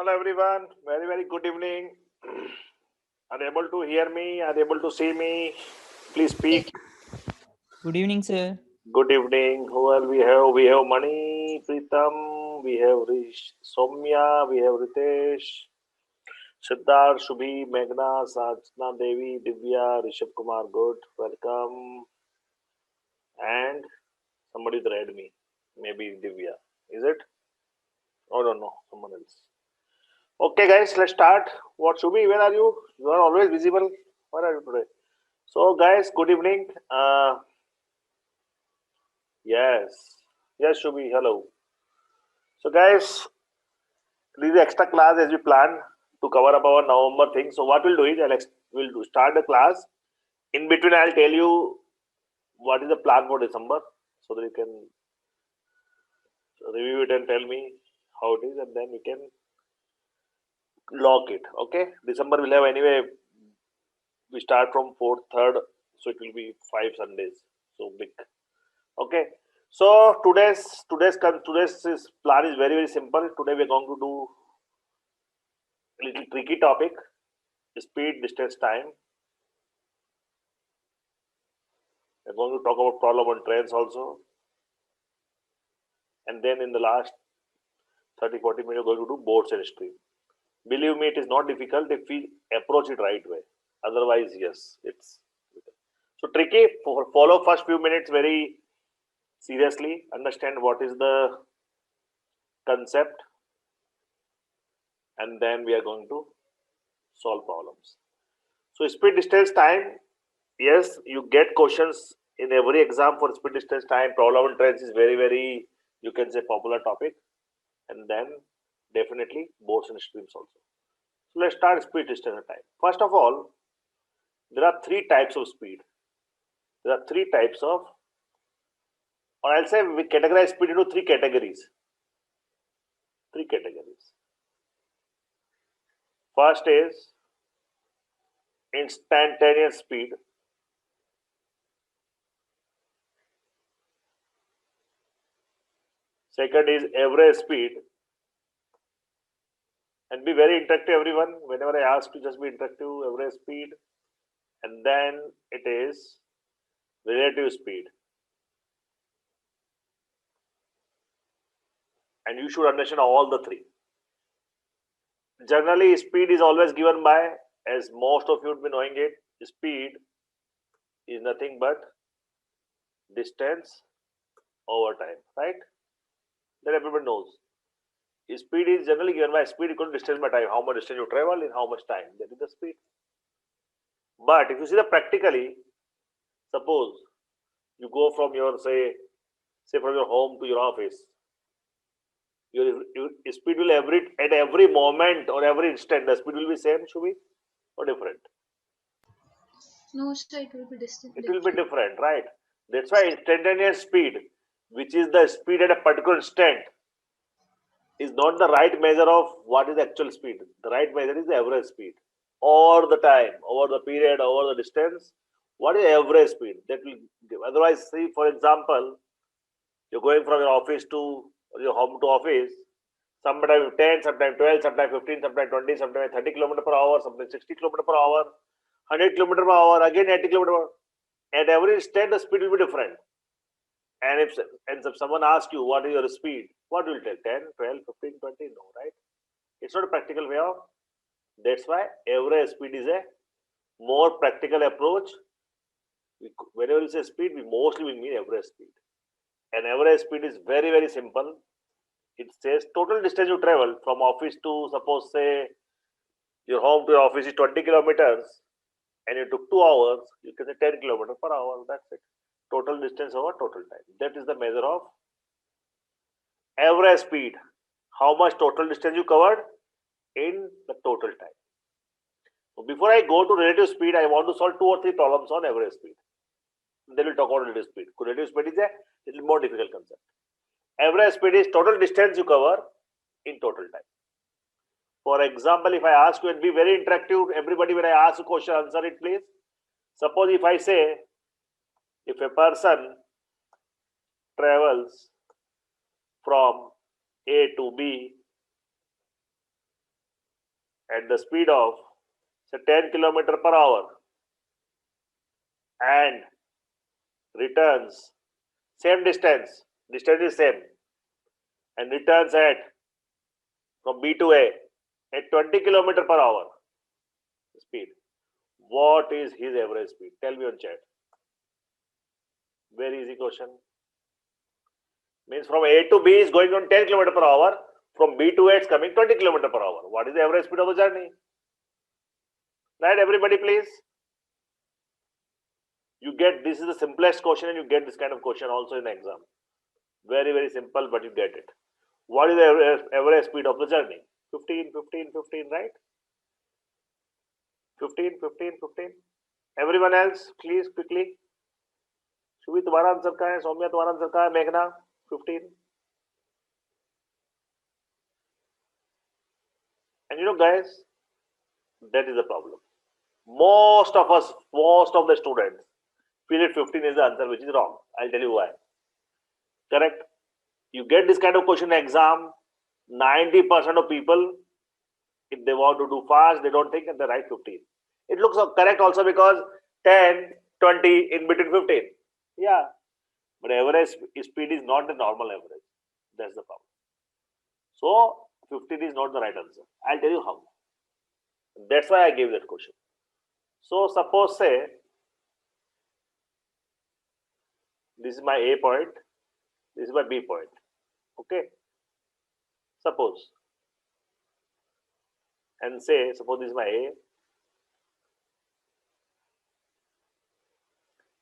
Hello everyone, very good evening. Are you able to hear me? Are you able to see me? Please speak. Good evening, sir. Good evening. Who else we have? We have Mani, Pritam, we have Rish, Soumya, we have Ritesh, Siddhar, Shubhi, Meghna, Sajna Devi, Divya, Rishabh Kumar. Good. Welcome. And somebody read me. Maybe Divya. Is it? Oh, no, no. Someone else. Okay, guys, let's start. What Shubhi? Where are you? You are always visible. Where are you today? So, guys, good evening. Yes, yes, Shubhi, hello. So, guys, this is extra class as we plan to cover up our November thing. So, what we'll do is we'll start the class. In between, I'll tell you what is the plan for December, so that you can review it and tell me how it is, and then we can lock it. Okay, December will have anyway. We start from fourth, third, so it will be 5 Sundays. So big. Okay. So today's plan is very simple. Today we are going to do a little tricky topic: speed, distance, time. We're going to talk about problem on trains also, and then in the last 30-40 minutes, we're going to do boards and stream. Believe me, it is not difficult if we approach it right way. Otherwise, yes, it's so tricky. Follow first few minutes very seriously. Understand what is the concept, and then we are going to solve problems. So speed, distance, time. Yes, you get questions in every exam for speed, distance, time. Problem and trains is very, you can say, popular topic, and then definitely boards and streams also. So let's start speed, distance, and time. First of all, there are three types of speed. There are three types of, or I'll say we categorize speed into three categories. Three categories. First is instantaneous speed. Second is average speed. And be very interactive, everyone. Whenever I ask you, just be interactive, average speed. And then it is relative speed. And you should understand all the three. Generally, speed is always given by, as most of you would be knowing it, speed is nothing but distance over time, right? That everyone knows. Speed is generally given by speed equal to distance by time. How much distance you travel in how much time. That is the speed. But if you see the practically, suppose you go from your say from your home to your office, your speed will at every moment or every instant the speed will be same, should be or different. No, sir, it will be distant, It will be different. different, right? That's why instantaneous speed, which is the speed at a particular instant, is not the right measure of what is the actual speed. The right measure is the average speed over the time, over the period, over the distance. What is average speed that will give? Otherwise, see, for example, you're going from your office to your home to office, sometimes 10, sometimes 12, sometimes 15, sometimes 20, sometimes 30 kilometer per hour, sometimes 60 kilometer per hour, 100 kilometer per hour, again 80 kilometer per hour. At every instant, the speed will be different. And if someone asks you what is your speed, what will you tell? 10, 12, 15, 20? No, right? It's not a practical way of. That's why average speed is a more practical approach. Whenever you say speed, we mostly will mean average speed. And average speed is very simple. It says total distance you travel from office to, suppose, say, your home to your office is 20 kilometers and you took 2 hours, you can say 10 kilometers per hour. That's it. Total distance over total time. That is the measure of average speed. How much total distance you covered in the total time. So before I go to relative speed, I want to solve 2 or 3 problems on average speed. Then we'll talk about relative speed. Relative speed is a little more difficult concept. Average speed is total distance you cover in total time. For example, if I ask you and be very interactive, everybody, when I ask a question, answer it, please. Suppose if I say, if a person travels from A to B at the speed of say 10 kilometer per hour and returns same distance is same, and returns at from B to A at 20 kilometer per hour speed, what is his average speed? Tell me on chat. Very easy question. Means from A to B is going on 10 km per hour, from B to A it's coming 20 km per hour. What is the average speed of the journey? Right, everybody please. You get, this is the simplest question and you get this kind of question also in the exam. Very, very simple, but you get it. What is the average speed of the journey? 15, 15, 15, right? 15, 15, 15. Everyone else, please, quickly. Shubhi, तुम्हारा answer क्या है? सौम्या, तुम्हारा answer क्या है? मेघना, 15. And you know, guys, that is the problem. Most of us, most of the students, feel that 15 is the answer, which is wrong. I'll tell you why. Correct? You get this kind of question in exam, 90% of people, if they want to do fast, they don't think and they write 15. It looks correct also because 10, 20 in between 15. Yeah. But average speed is not the normal average. That's the problem. So 15 is not the right answer. I'll tell you how. That's why I gave that question. So suppose say this is my A point, this is my B point. Okay. Suppose. And say, suppose this is my A.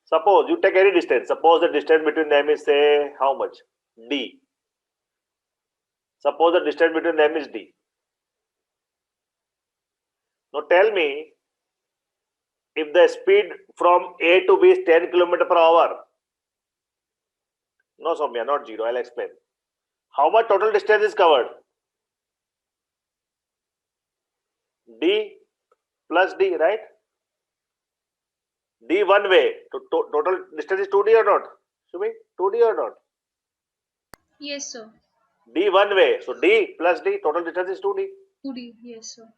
Suppose you take any distance. Suppose the distance between them is say how much? D. Suppose the distance between them is D. Now tell me, if the speed from A to B is 10 km per hour. No, Soumya, not 0. I'll explain. How much total distance is covered? D plus D, right? D one way. Total distance is 2D or not? Shubhi, 2D or not? Yes, sir. D one way. So D plus D, total distance is 2D. 2D. Yes, sir.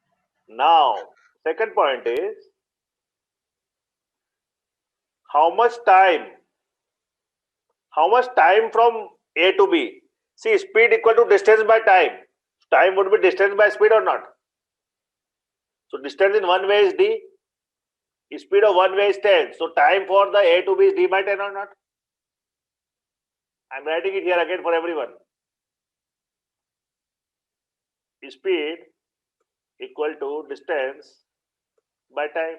Now, second point is, how much time from A to B? See, speed equal to distance by time. Time would be distance by speed or not? So distance in one way is D. Speed of one way is 10. So time for the A to B is D by 10 or not? I'm writing it here again for everyone. Speed equal to distance by time.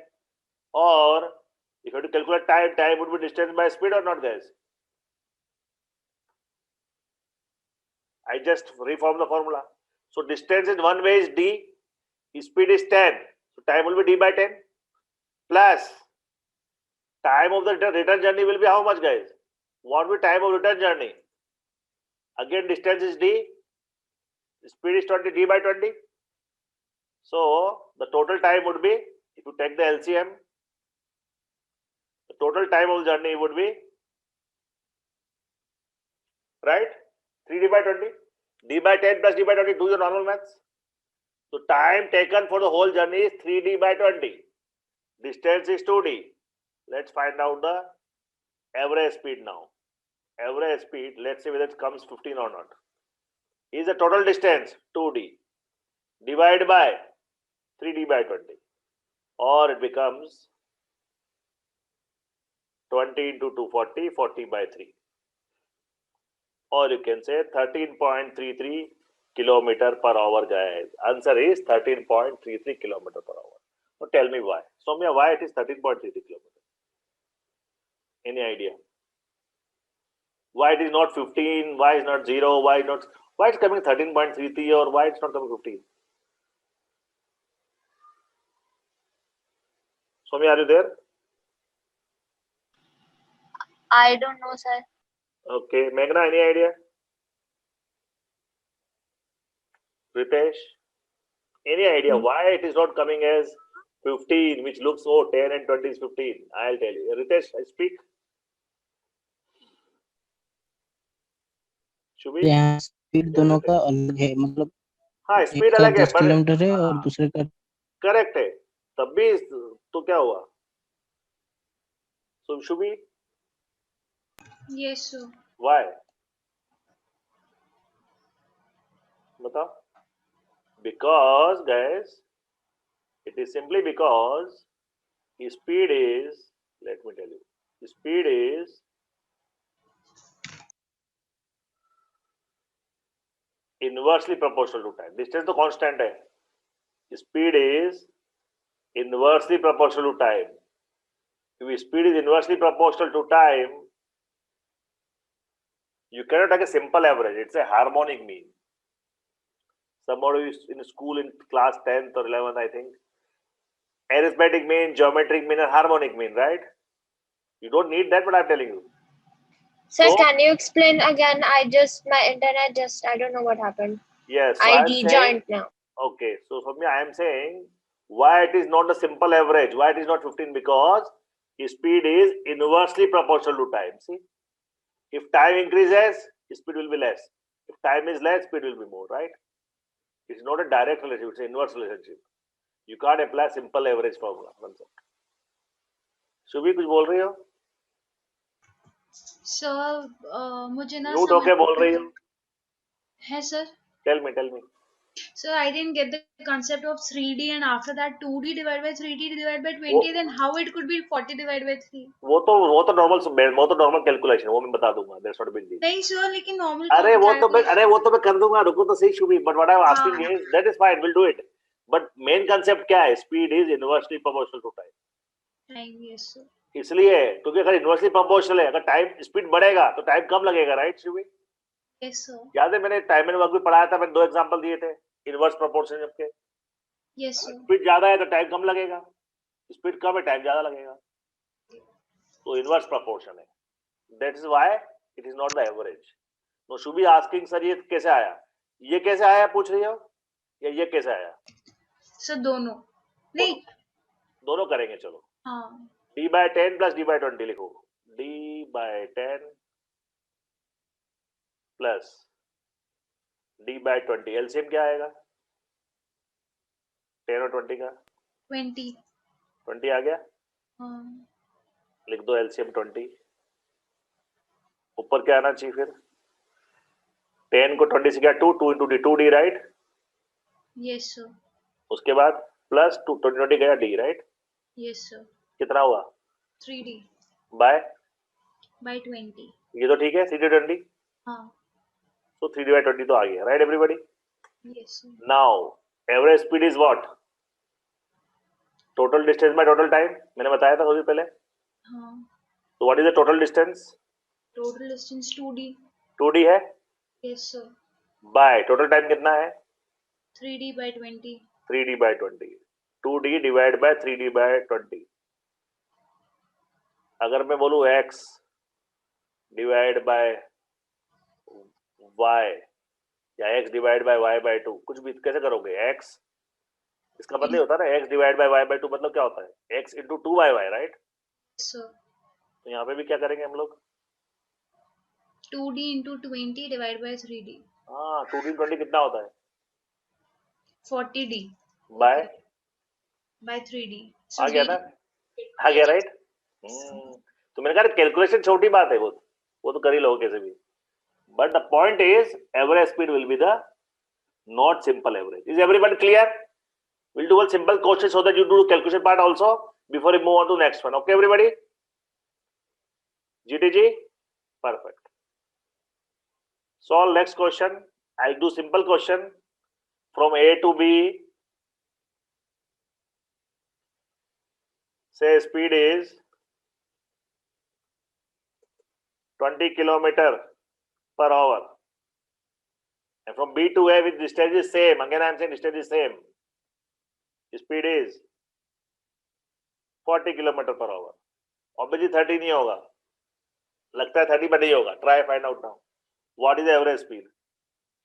Or if you have to calculate time, time would be distance by speed or not, guys? I just reform the formula. So distance in one way is D, speed is 10. So time will be D by 10. Plus time of the return journey will be how much, guys? What will be time of return journey? Again, distance is D, speed is 20, D by 20. So the total time would be, if you take the LCM, the total time of the journey would be, right? 3D by 20, D by 10 plus D by 20, do your normal maths. So time taken for the whole journey is 3D by 20. Distance is 2D. Let's find out the average speed now. Average speed, let's see whether it comes 15 or not. Is the total distance 2D divided by 3D by 20. Or it becomes 20 into 240, 40 by 3. Or you can say 13.33 kilometer per hour, guys. Answer is 13.33 kilometer per hour. Now tell me why. Soumya, why it is 13.33 kilometer? Any idea? Why it is not 15? Why is not 0? Why it's coming 13.33 or why it's not coming 15? Soumya, are you there? I don't know, sir. Okay. Meghna, any idea? Ritesh? Any idea why it is not coming as 15, which looks, oh, 10 and 20 is 15? I'll tell you. Ritesh, I speak. Shubhi? यहाँ speed दोनों का अलग है, मतलब हाँ, एक speed का अलग है 10 but किलोमीटर है और दूसरे का करेक्ट है, तब भी तो क्या हुआ? So should be Yes, sir. why? बताओ. Because guys, it is simply because speed is, let me tell you, speed is inversely proportional to time. Distance तो constant है. Speed is inversely proportional to time. If speed is inversely proportional to time, you cannot take a simple average. It's a harmonic mean. Somebody is in school in class 10th or 11th, I think. Arithmetic mean, geometric mean, and harmonic mean, right? You don't need that, but I'm telling you. Sir, So, can you explain again? My internet just, I don't know what happened. yes. So I I'm saying, rejoined now. okay. So for me, I am saying why it is not the simple average. Why it is not 15? Because speed is inversely proportional to time. See, if time increases, speed will be less. If time is less, speed will be more, right? It's not a direct relationship. It's an inverse relationship. You can't apply simple average formula. One second. Shubhi कुछ बोल रही हो? Sir, मुझे ना mute होके बोल रही हो? है sir. Tell me. Sir, I didn't get the concept of 3D and after that 2D divided by 3D divided by 20. Then how it could be 40 divided by 3? वो तो नॉर्मल कैलकुलेशन, वो मैं बता दूंगा. That's not a big deal. नहीं sir, लेकिन normal अरे वो तो calculation. मैं कर दूंगा. रुको तो सही Shubhi. But what I'm asking हाँ. is that is fine. We'll do it. But main concept क्या है? Speed is inversely proportional to time. Time, yes sir. इसलिए क्योंकि अगर इनवर्सली प्रोपोर्शनल है, अगर टाइम स्पीड बढ़ेगा तो टाइम कम लगेगा, राइट शुभी? Yes sir. याद है मैंने टाइम एंड वर्क भी पढ़ाया था, मैंने 2 एग्जांपल दिए थे इनवर्स प्रोपोर्शन के. Yes sir. स्पीड ज्यादा है तो टाइम कम लगेगा, स्पीड कम है टाइम ज्यादा लगेगा. तो इनवर्स प्रोपोर्शन है. That is why it is not the average. No Shubhi asking sir ये कैसे आया, ये कैसे आया पूछ रही हो, या ये कैसे आया? सर दोनों नहीं, दोनों करेंगे. चलो हाँ. d by 10 plus d by 20 लिखो. d by 10 plus d by 20. LCM क्या आएगा 10 और 20 का? 20 आ गया. हाँ. लिख दो एलसीएम 20. ऊपर क्या आना चाहिए फिर? 10 को 20 से क्या 2 into D, 2d right. Yes sir. उसके बाद प्लस 20 गया d राइट. Yes sir. कितना हुआ? 3d bye 20. ये तो ठीक है 3d20. हाँ. तो 3d/20 तो आ गया, right everybody? Yes sir. Now average speed is what? Total distance by total time. मैंने बताया था थोड़ी पहले. हाँ. तो what is the total distance? Total distance 2d. 2d है. Yes sir. By total time कितना है? 3d/20. 3d/20. 2d divide by 3d/20. अगर मैं बोलूं x डिवाइड बाय y या x डिवाइड बाय y/2, कुछ भी कैसे करोगे? x इसका मतलब होता है ना x डिवाइड बाय y/2, मतलब क्या होता है? x into 2y, right? Sir. तो यहाँ पे भी क्या करेंगे हम लोग? 2d into 20 divided by 3d. हाँ 2d/20 कितना होता है? 40d bye by 3d. आ गया ना? आ गया राइट. तो मैंने कहा कैलकुलेशन छोटी बात है, वो तो कर ही लोगे कैसे भी. But the point is average speed will be the not simple average. Is everybody clear? Will do one simple question so that you do calculation part also before you move on to next one. Okay everybody? जीटीजी perfect. Solve next question. I'll do simple question from A to B. Say speed is 20 kilometer per hour, and from B to A with distance is same. Again I am saying distance is same. Speed is 40 kilometer per hour. Obviously 30 नहीं होगा, लगता है 30 but नहीं होगा. Try find out now. What is the average speed?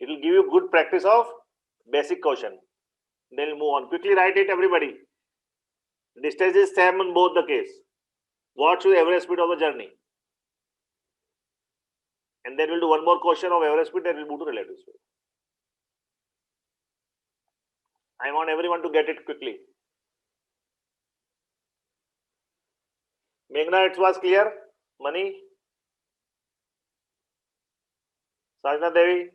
It will give you good practice of basic question. Then we'll move on. Quickly write it everybody. Distance is same in both the case. What should the average speed of the journey? And then we'll do one more question of average speed, then we'll move to relative speed. I want everyone to get it quickly. Meghna, it was clear? Mani? Sajna Devi?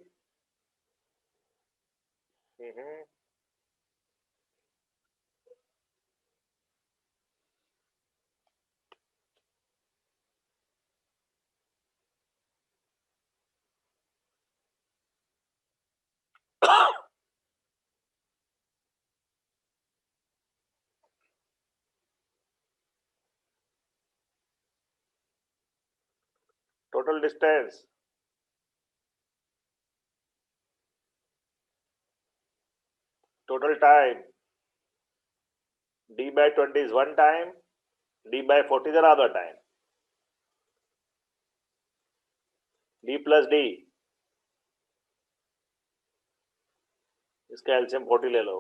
Mhm. Total distance. Total time. D by 20 is one time. D by 40 is another time. D plus D. इसका LCM 40 ले लो.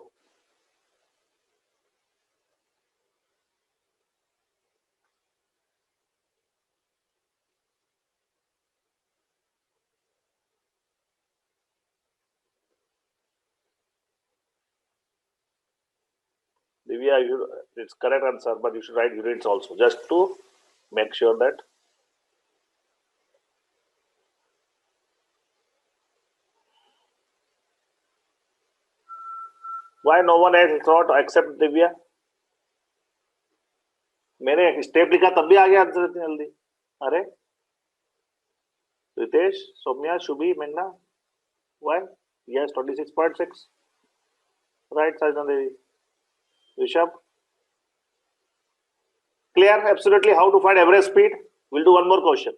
Divya, it's correct answer, but you should write units also, just to make sure that. Why no one else thought except Divya? मैंने step लिखा तब भी आ गया answer इतनी जल्दी. अरे रितेश, सौम्या, शुभी, मेघना. Why? Yes, 26.6. Right, Sajna Devi. Rishabh. Clear? Absolutely. How to find average speed? We'll do one more question.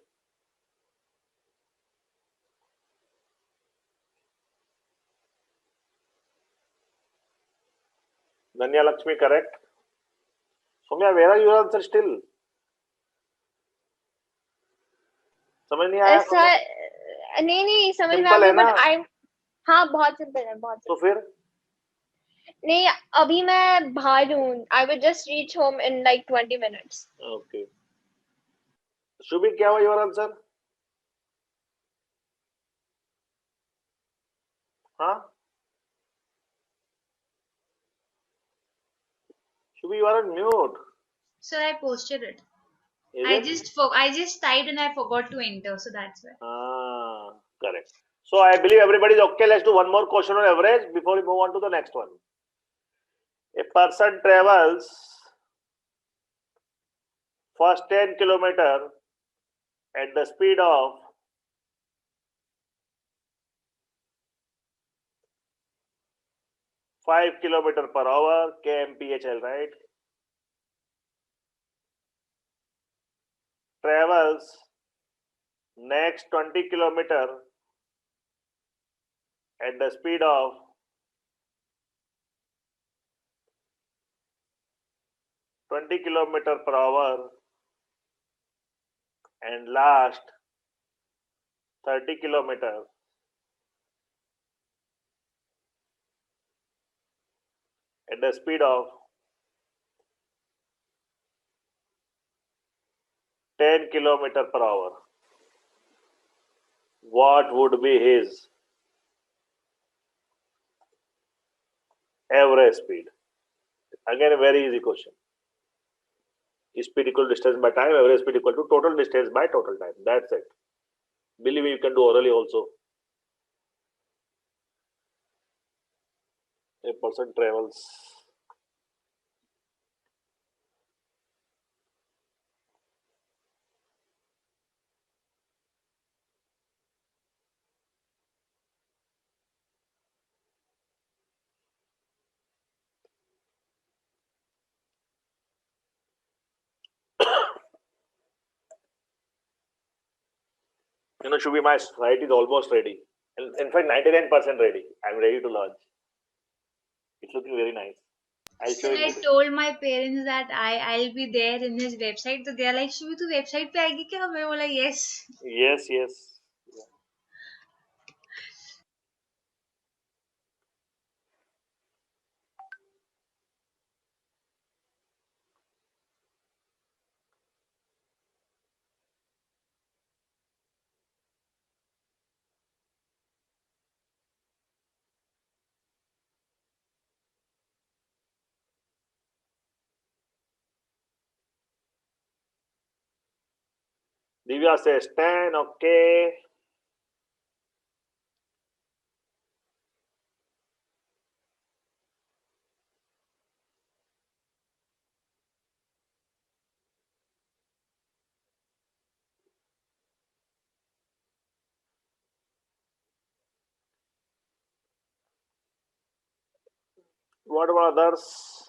Danya Lakshmi, correct. Soumya, where are your answer still? समझ नहीं आया? सर नहीं समझ में आ Simple है गया ना? बट आई हाँ बहुत सिंपल है बहुत तो simple. फिर नहीं अभी मैं बाहर हूँ. I will just reach home in like 20 minutes. Okay. Shubhi, क्या हुआ योर आंसर? हाँ, Shubhi, you are on mute. Sir, I posted it. Is I it? just typed and I forgot to enter, so that's why. Correct. So I believe everybody is okay. Let's do one more question on average before we move on to the next one. A person travels first 10 kilometer at the speed of 5 kilometer per hour, kmphl, right? Travels next 20 kilometer at the speed of 20 kilometer per hour and last 30 kilometer at the speed of 10 kilometer per hour. What would be his average speed? Again, a very easy question. Speed equal to distance by time, average speed equal to total distance by total time. That's it. Believe me, you can do orally also. A person travels. Shubhi, my site is almost ready. In fact, 99% ready. I'm ready to launch. It's looking very nice. I'll show Sir, you. I told my parents that I'll be there in his website. So they are like, "Shubhi, तू website पे आएगी क्या?" मैं बोला yes. Yes, yes. Divya says 10. Okay. What about others?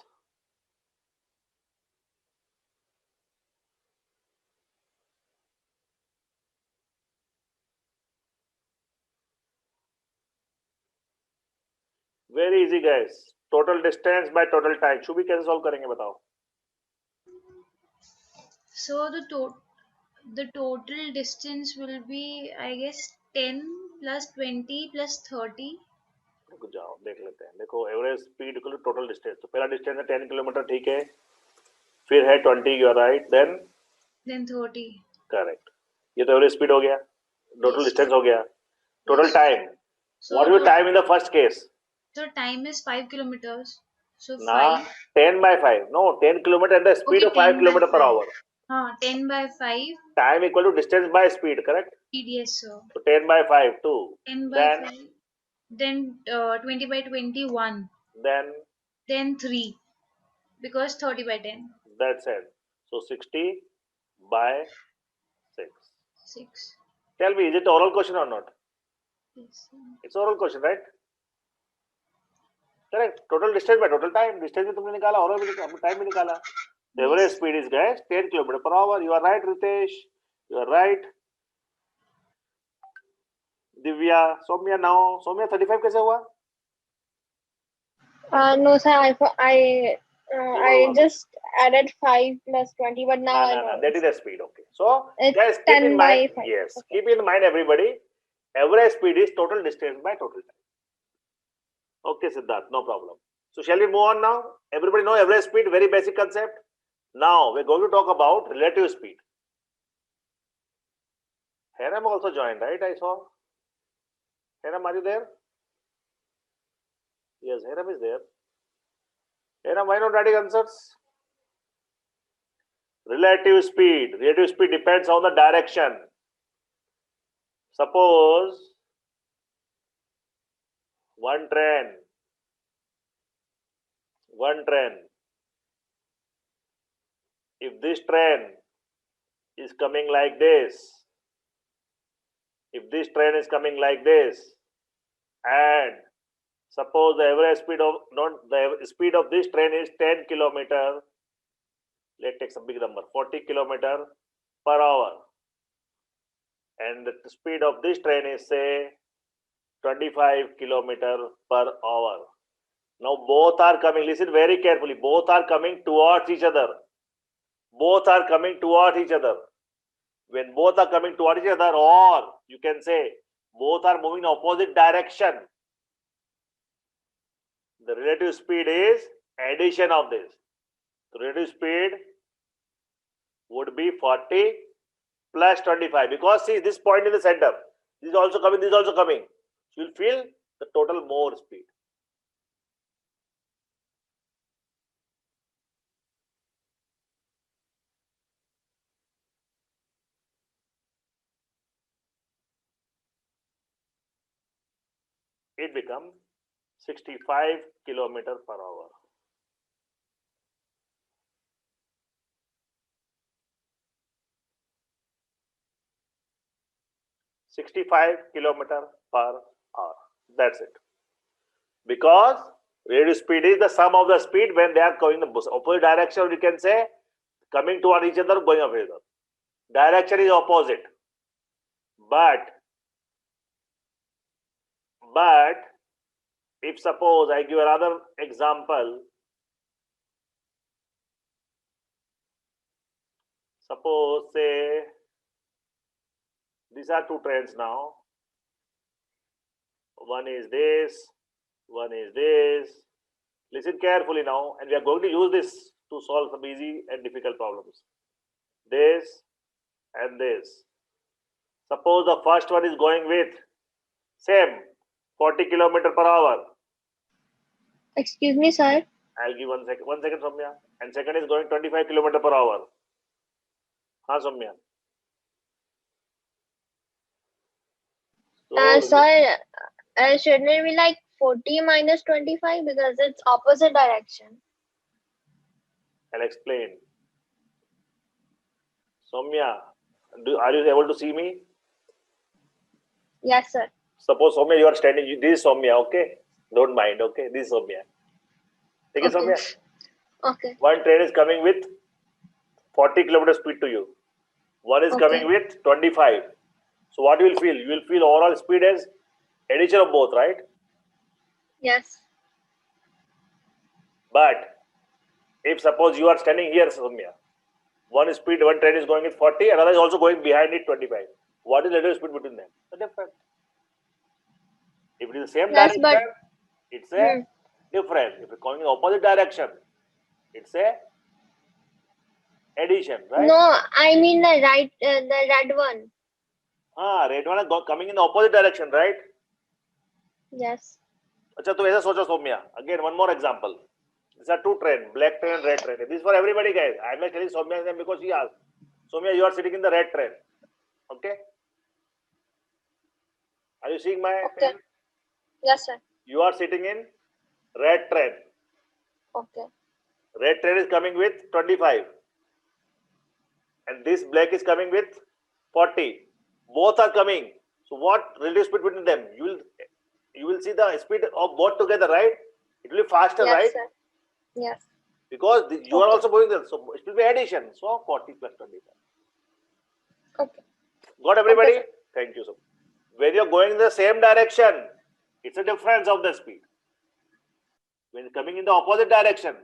Very easy, guys. Total distance by total time. Shubhi कैसे solve करेंगे बताओ? So the total distance will be, I guess, 10 plus 20 plus 30. रुक जाओ देख लेते हैं. देखो average speed equal to total distance. तो पहला डिस्टेंस है 10 किलोमीटर, ठीक है. फिर है 20, you are right. Then 30. Correct. ये तो एवरेज स्पीड हो गया. Total Yes. डिस्टेंस हो गया. Total Yes. Time. So What will time in the first case? so time is 5 kilometers. So Nah, 5. 10 by 5. No, 10 kilometer at the speed Okay, of 5 10 by kilometer per 5. hour. 10 by 5. Time equal to distance by speed, correct? Yes, sir. So 10 by 5, 2. 10 by 5. Then 20 by 21. Then 3. Because 30 by 10. that's it. So 60 by 6. 6. Tell me, is it oral question or not? Yes, sir. It's oral question, right? Correct. Total distance by total time. Distance भी तुमने निकाला, oral भी निकाला, time भी निकाला. The average speed is, guys, 10 km per hour. You are right, Ritesh. You are right. Divya, Soumya now. Soumya 35 कैसे हुआ? No, sir. I just added 5 plus 20, but now I know. That is the speed. Okay. So, It's guys, keep 10 in by mind. 5. Yes, Okay. keep in mind, everybody. Average speed is total distance by total time. Okay, Siddharth, no problem. So, shall we move on now? Everybody know average speed, very basic concept. Now, we're going to talk about relative speed. Haram also joined, right? I saw. Haram, are you there? Yes, Haram is there. Haram, why not writing answers? Relative speed. Relative speed depends on the direction. Suppose one train. If this train is coming like this, and suppose the average speed of speed of this train is 10 kilometer, let's take some big number, 40 kilometer per hour, and the speed of this train is say 25 kilometer per hour. Now both are coming, listen very carefully, both are coming towards each other. When both are coming towards each other, or you can say both are moving in opposite direction, the relative speed is addition of this. The relative speed would be 40 plus 25, because see this point in the center, this is also coming, so you'll feel the total more speed. It becomes 65 kilometer per hour. kilometer per hour. That's it. Because relative speed is the sum of the speed when they are going in the opposite direction, or you can say coming toward each other, going up each other. Direction is opposite. But if suppose I give another example, suppose say these are two trains now. One is this, one is this. Listen carefully now, and we are going to use this to solve some easy and difficult problems. This and this. Suppose the first one is going with same 40 kilometer per hour. Excuse me, sir. I'll give 1 second. 1 second, Soumya. And second is going 25 kilometer per hour. Haan, Soumya. So Sir, shouldn't it be like 40 minus 25 because it's opposite direction? I'll explain. Soumya, are you able to see me? Yes, sir. Suppose Soumya, you are standing. This is Soumya, okay? Don't mind, okay? This is Soumya. Okay, Okay. Soumya? Okay. One train is coming with 40 kilometer speed to you. One is coming Okay. with 25. So what you will feel? You will feel overall speed as addition of both, right? Yes. But if suppose you are standing here, Soumya, one train is going with 40, another is also going behind it 25. What is the relative speed between them? The difference. If it is the same Yes, but direction, it's a difference. If it's going in opposite direction, it's a addition, right? no, I mean the red one. Red one is coming in the opposite direction, right? Yes. अच्छा तो ऐसा सोचो Saumya. Again, one more example. These are two trains, black train and red train. This is for everybody, guys. I am telling Soumya's name because she asked. Soumya, you are sitting in the red train. Okay? Are you seeing my Okay. pen? Yes, sir. You are sitting in red train. Okay. Red train is coming with 25. And this black is coming with 40. Both are coming. So what relative speed between them? You will see the speed of both together, right? It will be faster, Yes, right? sir. Yes. Because you are Okay. also moving there. So it will be addition. So 40 plus 25. Okay. Got Okay, everybody? sir. Thank you, sir. When you're going in the same direction, it's a difference of the speed. When coming in the opposite direction,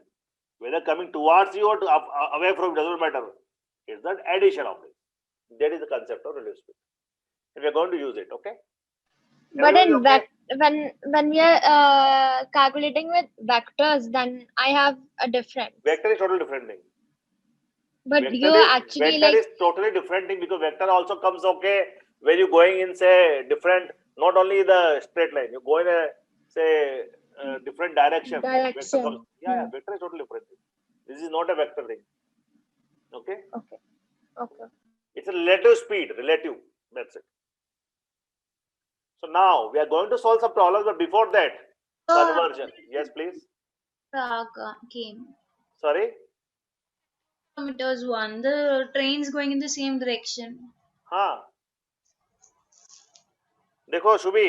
whether coming towards you or away from, doesn't matter. It's the addition of it. That is the concept of relative speed. And we are going to use it, okay? But Everybody in okay? when we are calculating with vectors, then I have a difference. Vector is totally different thing. But you are actually Vector like is totally different thing because vector also comes okay when you're going in say different, not only the straight line. You go in a say different direction. Vector comes. direction. Yeah, vector is totally different thing. This is not a vector thing. Okay, Okay. Okay. it's a relative speed. Relative. That's it. So now we are going to solve some problems, but before that, conversion. Yes, please. Came. Sorry. Kilometers one. The train's going in the same direction. हाँ. देखो शुभी,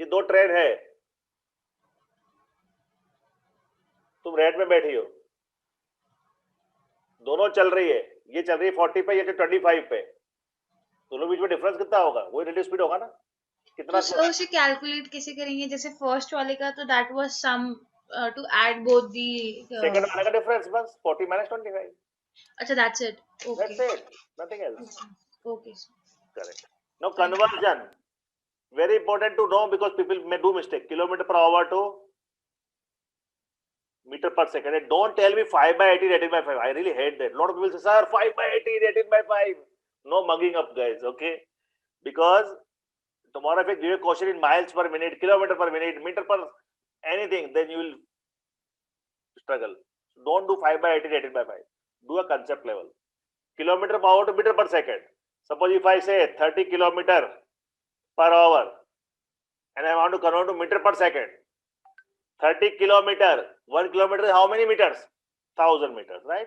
ये दो train है. तुम red में बैठी हो. दोनों चल रही है. ये चल रही है 40 पे, ये 25 पे. दोनों बीच में डिफरेंस कितना होगा? वही रिलेटिव स्पीड होगा ना. कितना तो सर उसे कैलकुलेट कैसे करेंगे? जैसे फर्स्ट वाले का तो that was sum to add both the second वाले का डिफरेंस बस 40 minus 25. अच्छा that's it. That's okay. it. Nothing else. Okay. Correct. Now conversion. Very important to know because people may do mistake. Kilometer per hour to meter per second. And don't tell me 5 by 18, 18 by 5. I really hate that. A lot of people say, sir, 5 by 18, 18 by 5. No mugging up, guys, okay? Because tomorrow if I give a question in miles per minute, kilometer per minute, meter per anything, then you will struggle. So don't do 5 by 18, 18 by 5. Do a concept level. Kilometer per hour to meter per second. Suppose if I say 30 kilometer per hour and I want to convert to meter per second. 30 kilometer, 1 kilometer is how many meters? 1000 meters, right?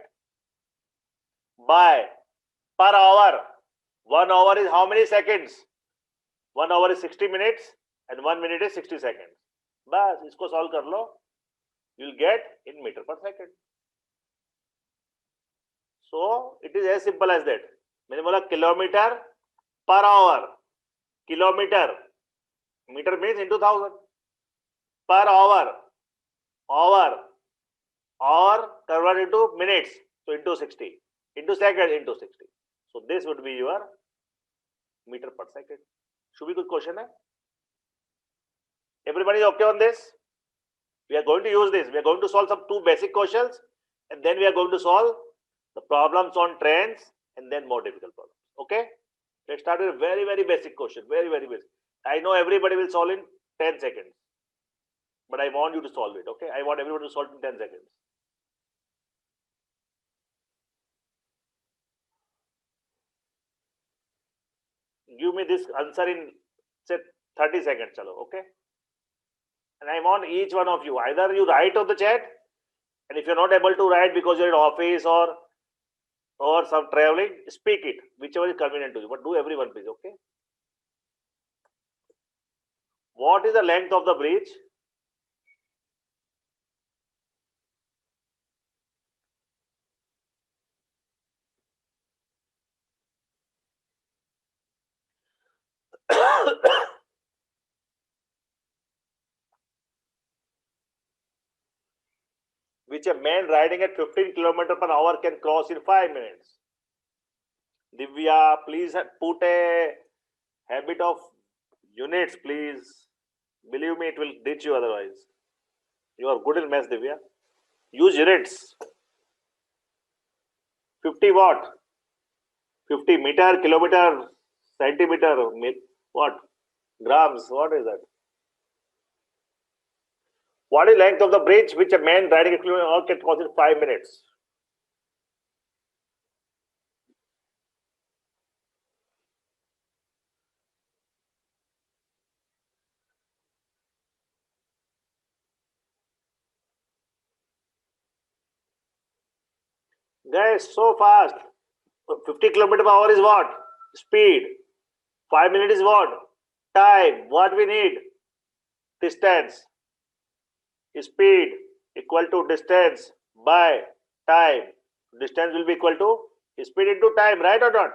By per hour, 1 hour is how many seconds? 1 hour is 60 minutes and 1 minute is 60 seconds. बस इसको solve कर लो, you'll get in meter per second. So it is as simple as that. मैंने बोला kilometer per hour, kilometer, meter means into 1000. Per hour, or convert into minutes, so into 60, into second, into 60. So this would be your meter per second. Should be good question, eh? Everybody is okay on this? We are going to use this. We are going to solve some two basic questions, and then we are going to solve the problems on trains, and then more difficult problems. Okay? Let's start with a very, very basic question. Very, very basic. I know everybody will solve in 10 seconds. But I want you to solve it, okay? I want everyone to solve in 10 seconds. Give me this answer in, say, 30 seconds, chalo, okay? And I want each one of you, either you write on the chat, and if you're not able to write because you're in office or some traveling, speak it, whichever is convenient to you. But do everyone, please, okay? What is the length of the bridge? Which a man riding at 15 km per hour can cross in 5 minutes. Divya, please put a habit of units, please. Believe me, it will ditch you otherwise. You are good in maths, Divya. Use units. 50 what? 50 meter, kilometer, centimeter, what? Grams, what is that? What is length of the bridge which a man riding a kilometer per hour can cross in 5 minutes? Guys, so fast. 50 kilometer per hour is what? Speed. 5 minutes is what? Time. What we need? Distance. Speed equal to distance by time. Distance will be equal to speed into time, right or not?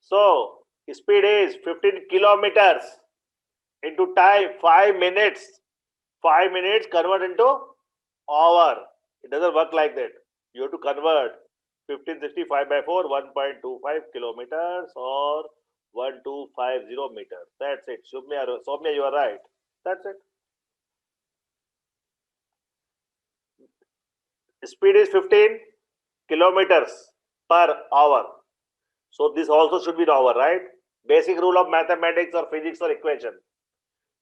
So, speed is 15 kilometers into time, 5 minutes. 5 minutes convert into hour. It doesn't work like that. You have to convert 1565 by 4, 1.25 kilometers or 1250 meters. That's it. Soumya, you are right. That's it. Speed is 15 kilometers per hour. So this also should be in hour, right? Basic rule of mathematics or physics or equation.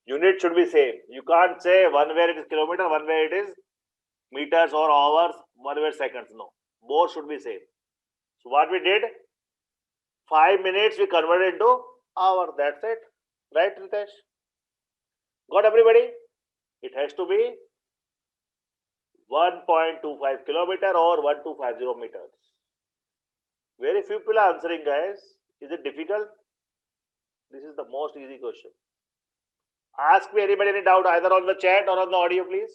Unit should be same. You can't say one where it is kilometer, one where it is meters or hours, one where seconds. No. Both should be same. So what we did, 5 minutes we converted into hour. That's it. Right, Ritesh? Got everybody? It has to be 1.25 kilometer or 1250 meters. Very few people are answering, guys. Is it difficult? This is the most easy question. Ask me anybody any doubt either on the chat or on the audio, please.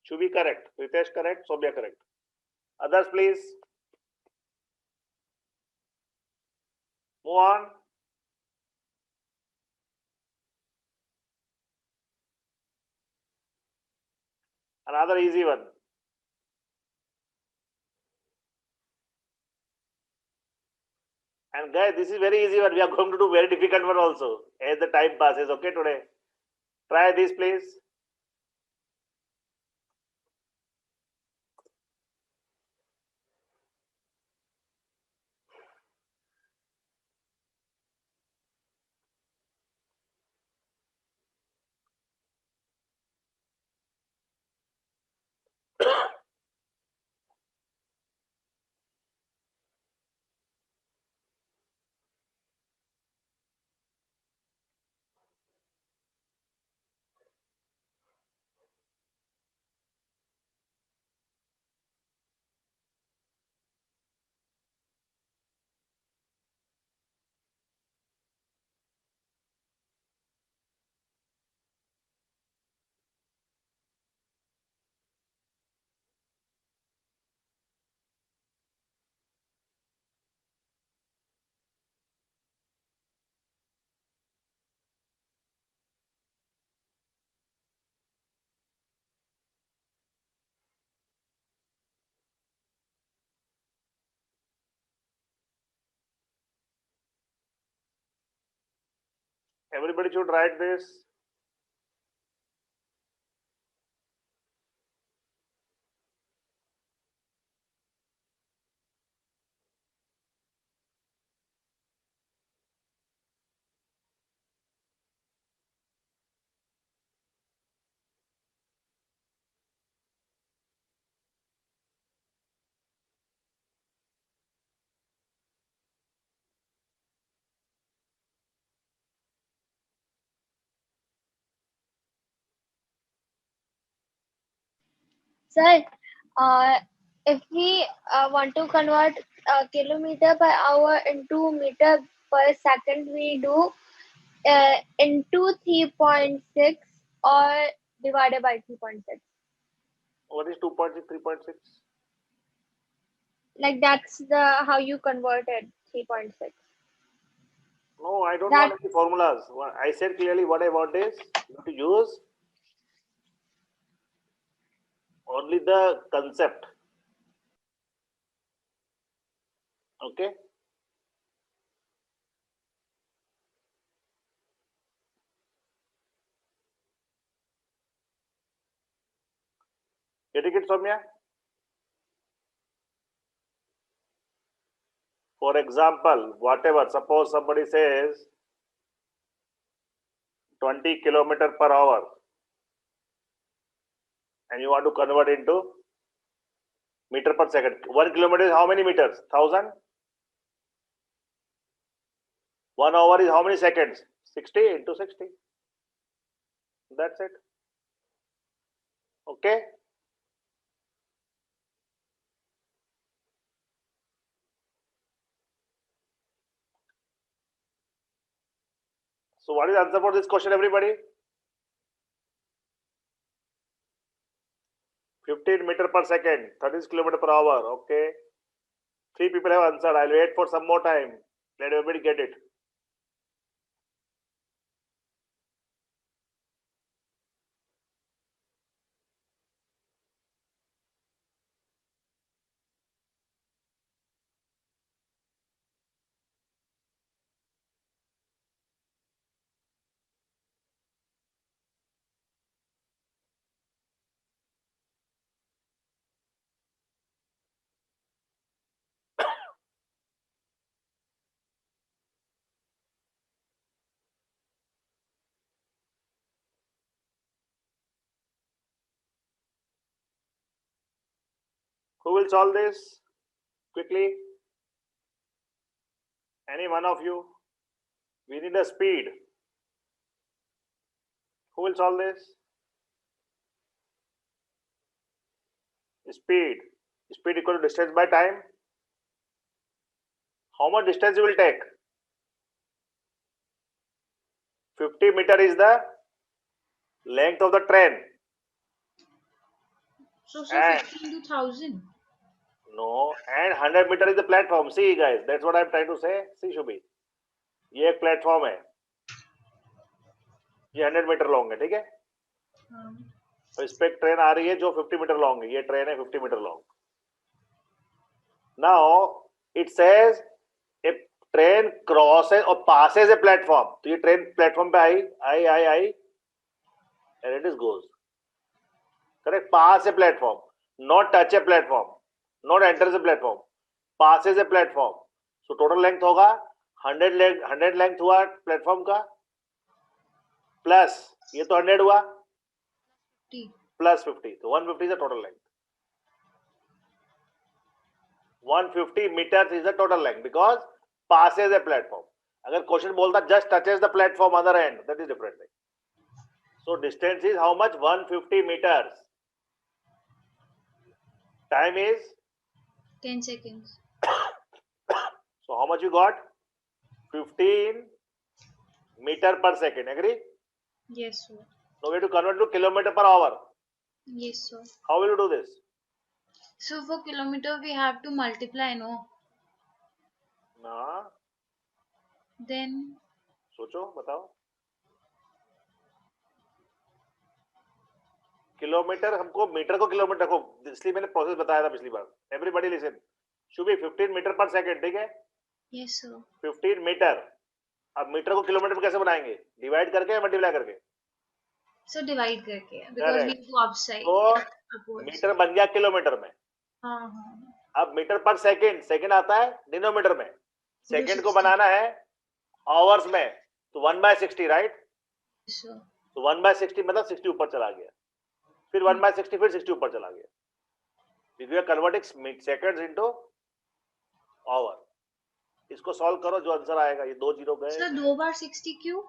Should be correct. Ritesh correct, Soumya correct. Others, please. Move on. Another easy one. And guys, this is very easy one. We are going to do very difficult one also as the time passes. Okay, today. Try this, please. Everybody should write this. Sir, if we want to convert kilometer per hour into meter per second, we do into 3.6 or divided by 3.6. What is 2.6, 3.6? Like that's the how you converted 3.6. No, I don't That want any formulas. I said clearly what I want is you have to use only the concept. Okay? Getting it, Soumya? For example, whatever, suppose somebody says 20 kilometer per hour and you want to convert into meter per second. 1 kilometer is how many meters? 1000? 1 hour is how many seconds? 60 into 60. That's it. Okay? So what is the answer for this question, everybody? 15 meter per second, 30 kilometer per hour. Okay. 3 people have answered. I'll wait for some more time. Let everybody get it. Who will solve this quickly? Any one of you? We need a speed. Who will solve this? Speed. Speed equal to distance by time. How much distance you will take? 50 meter is the length of the train. So, And 50 into 1000. no, and 100 meter is the platform. See guys, that's what I'm trying to say. See Shubhi, ये एक platform है, ये 100 metre long है, ठीक है? तो इस पे एक ट्रेन आ रही है जो 50 मीटर लॉन्ग है, ये ट्रेन है 50 metre long. Now it says a train crosses or passes a platform. तो ये ट्रेन प्लेटफॉर्म पे आई and it is goes. Correct? Pass a platform, not touch a platform, not enters a platform, passes a platform. So total length होगा 100 length हुआ platform का, plus ये तो 100 हुआ, plus 50, तो 150 is the total length. 150 meters is the total length because passes a platform. अगर question बोलता just touches the platform other end, that is different thing. So distance is how much? 150 meters. Time is 10 seconds. so how much you got? 15 meter per second. Agree? Yes, sir. Now we have to convert to kilometer per hour. Yes, sir. How will you do this? So for kilometer we have to multiply, no? ना Then सोचो बताओ. Kilometre हमको metre को kilometre को, इसलिए मैंने process बताया था पिछली बार. Everybody listen. Should be 15 metre per second, ठीक है? yes, sir. 15 मीटर. अब मीटर को किलोमीटर में कैसे बनाएंगे? डिवाइड करके या मल्टीप्लाई करके? So divide करके because we go upside. तो upwards. मीटर बन गया किलोमीटर में. हाँ. अब मीटर पर सेकंड, सेकंड आता है डिनोमीटर में. सेकंड को 260. बनाना है आवर्स में, तो 1/60, राइट? Yes, sir. तो 1/60 मतलब 60 ऊपर चला गया, फिर 1/60 फिर 60 ऊपर चला गया. We are converting seconds into hour. इसको सॉल्व करो, जो आंसर आएगा. ये 2 जीरो गए. Sir 2 बार 60 क्यों?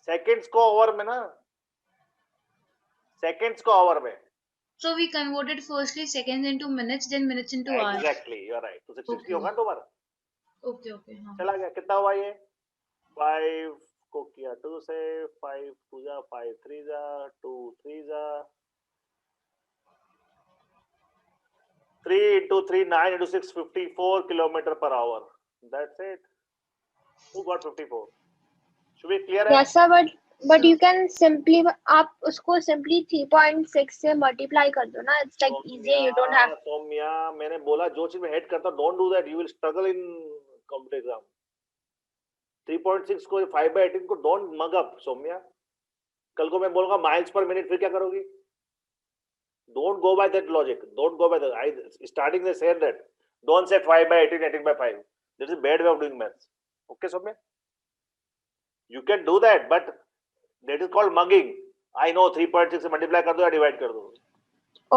सेकंड्स को आवर में ना, सेकंड्स को आवर में. So we converted firstly seconds into minutes, then minutes into hours. Exactly, you are right. तो 660 Okay. होगा दोबारा. Okay, okay. हाँ. चला गया. कितना हुआ ये? 5 को किया 2 से, 5 2 जा, 5 3 जा, 2 3 जा. 3 into 3, 9 into 6, 54 kilometer per hour. That's it. Who got 54? Should we clear it? Yes, sir, but you can simply आप उसको simply 3.6 से multiply कर दो ना. It's like easier. You don't have. Saumya, मैंने बोला जो चीज में हेड करता don't do that. You will struggle in competitive exam. 3.6 को 5/18 को don't mug up, सौम्या. कल को मैं बोलूंगा miles per minute, फिर क्या करोगी? Don't go by that logic. Don't go by that. Starting they said that. Don't say 5/18, 18/5. This is a bad way of doing maths. Okay, Soumya? You can do that, but that is called mugging. I know 3.6 से multiply कर दो या divide कर दो.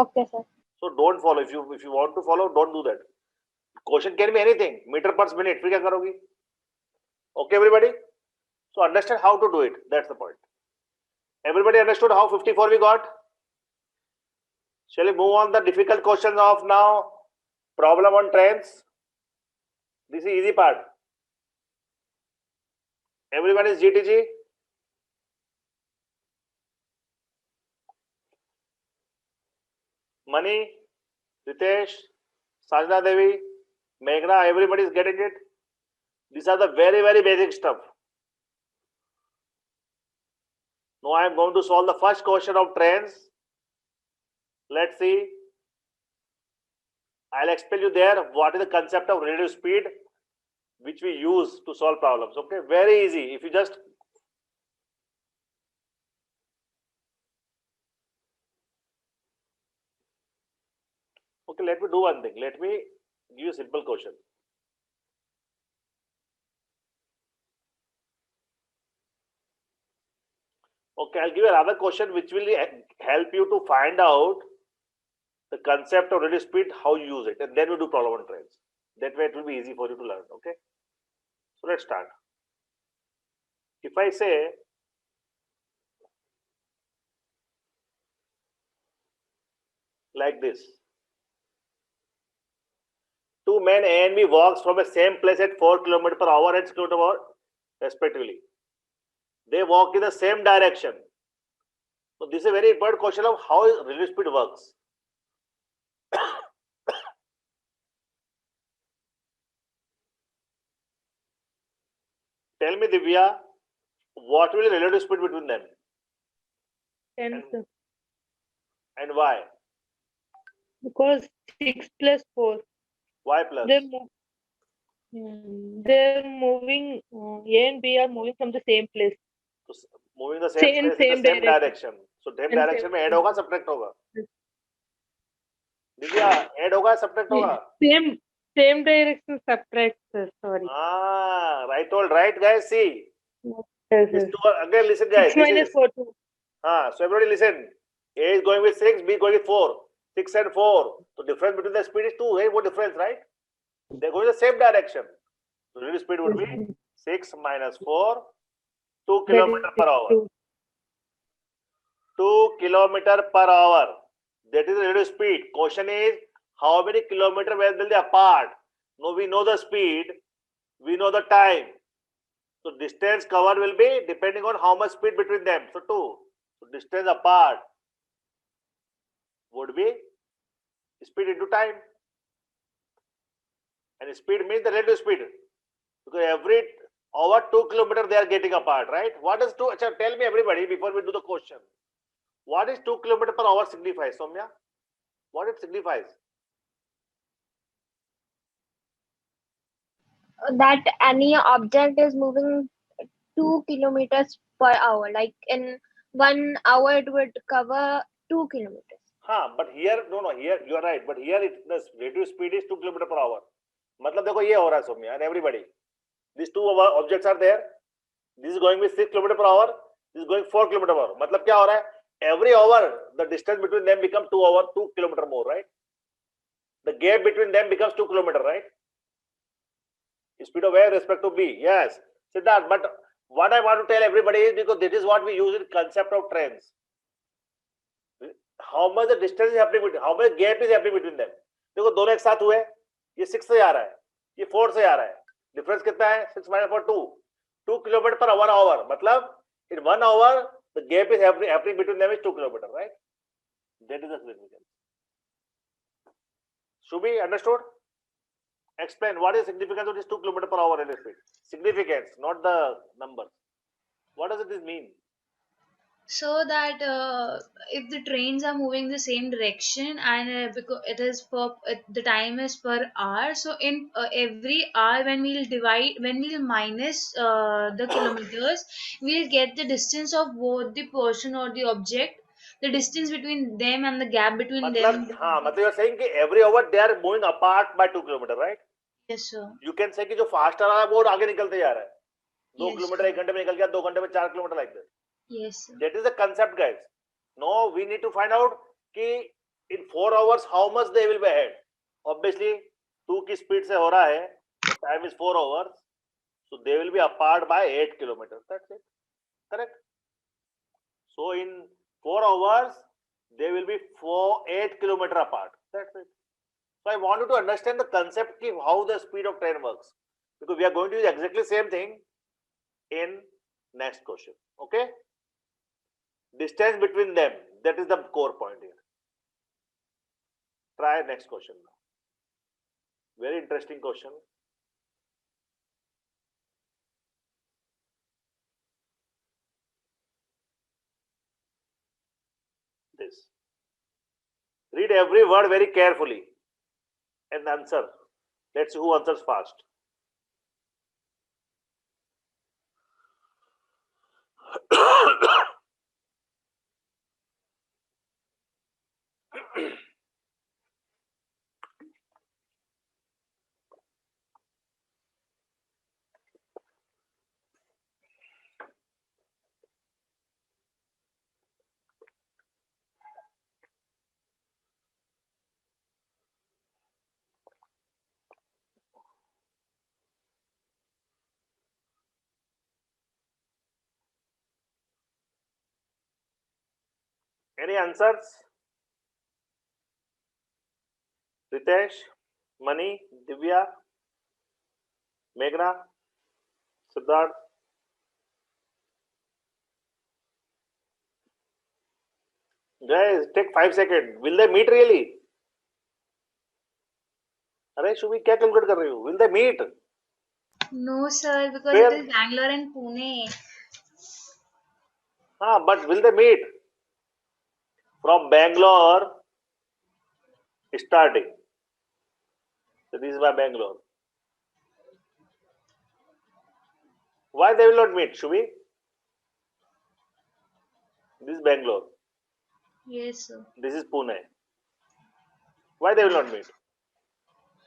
Okay, sir. So don't follow. If you want to follow, don't do that. Question can be anything. Meter per minute. फिर क्या करोगी? Okay, everybody? So understand how to do it. That's the point. Everybody understood how 54 we got? Shall we move on the difficult questions of now? Problem on trains. This is easy part. Everyone is GTG? Mani, Ritesh, Sajna Devi, Meghna, everybody is getting it? These are the very, very basic stuff. Now I am going to solve the first question of trains. Let's see. I'll explain you there what is the concept of relative speed which we use to solve problems. Okay, very easy. If you just okay, let me do one thing. Let me give you a simple question. Okay, I'll give you another question which will help you to find out the concept of relative speed, how you use it, and then we do problem on trains. That way it will be easy for you to learn. Okay, so let's start. If I say like this, two men A and B walks from the same place at 4 km per hour and 6 km per hour respectively. They walk in the same direction. So this is a very important question of how relative speed works. Tell me, Divya, what will be the relative speed between them? 10, sir. And why? Because 6 plus 4. Why plus? They're moving, A and B are moving from the same place. So, moving the same place in the same direction. So same direction में add होगा subtract होगा? Divya, add होगा subtract होगा? Same direction subtract, sir. Sorry. Ah, right, all right, guys. See. Yes, This two, again, listen, guys. 6 minus 4 2. So everybody listen. A is going with 6, B is going with 4. 6 and 4. So difference between the speed is 2. Hey, what difference, right? They're going the same direction. So relative speed would be 6 minus 4, 2 kilometer per hour. 2 kilometer per hour. That is the relative speed. Question is, how many kilometers will they apart? No, we know the speed. We know the time. So distance covered will be depending on how much speed between them. So 2. So distance apart would be speed into time. And speed means the relative speed. Because every over 2 kilometers they are getting apart, right? What does 2? Tell me, everybody, before we do the question. What is 2 kilometers per hour signifies, Soumya? What it signifies? That any object is moving 2 kilometers per hour. Like in 1 hour, it would cover 2 kilometers. But here, no, here you are right. But here the relative speed is 2 kilometers per hour. मतलब देखो ये हो रहा है Soumya and everybody. These two objects are there. This is going with 6 kilometers per hour. This is going 4 kilometers per hour. मतलब क्या हो रहा है? Every hour, the distance between them becomes 2 kilometers more, right? The gap between them becomes 2 kilometers, right? Speed of A respect to B. Yes, Siddharth. But what I want to tell everybody is because this is what we use in concept of trains. how much the distance is happening between, how much gap is happening between them. देखो दोनों एक साथ हुए, ये 6 से आ रहा है, ये 4 से आ रहा है, डिफरेंस कितना है? 6 minus 4 2 किलोमीटर पर 1 hour, मतलब in 1 hour the gap is happening between them is 2 kilometer, right? That is the significance. Should be understood? Explain what is significance of this 2 kilometer per hour railway speed. Significance, not the number. What does this mean? So that if the trains are moving the same direction and because it is the time is per hour, so in every hour when we'll minus the kilometers, we'll get the distance of both the person or the object, the distance between them and the gap between them. मतलब हाँ, मतलब you are saying कि every hour they are moving apart by 2 kilometer, right? Yes sir. You can say कि जो fast आ रहा है वो आगे निकलते जा रहा है, 2 Yes, किलोमीटर 1 घंटे में निकल गया, 2 घंटे में 4 kilometre, like that. Yes sir. That is the concept, guys. Now we need to find out कि in 4 hours how much they will be ahead. Obviously 2 की स्पीड से हो रहा है, time is 4 hours, so they will be apart by 8 kilometers. That's it. Correct? So in 4 hours they will be 8 kilometer apart. That's it. So I want you to understand the concept of how the speed of train works, because we are going to use exactly same thing in next question. Okay? Distance between them, that is the core point here. Try next question now. Very interesting question. This. Read every word very carefully and answer. Let's see who answers fast. Any answers? Ritesh, Mani, Divya, Meghna, Siddharth. Guys, take 5 seconds. Will they meet really? अरे शुभी क्या calculate कर रही हो? Will they meet? No sir, because Where? it is Bangalore and Pune. But will they meet? From Bangalore starting. So this is my Bangalore. Why they will not meet, Shubhi? This is Bangalore. Yes sir. This is Pune. Why they will not meet?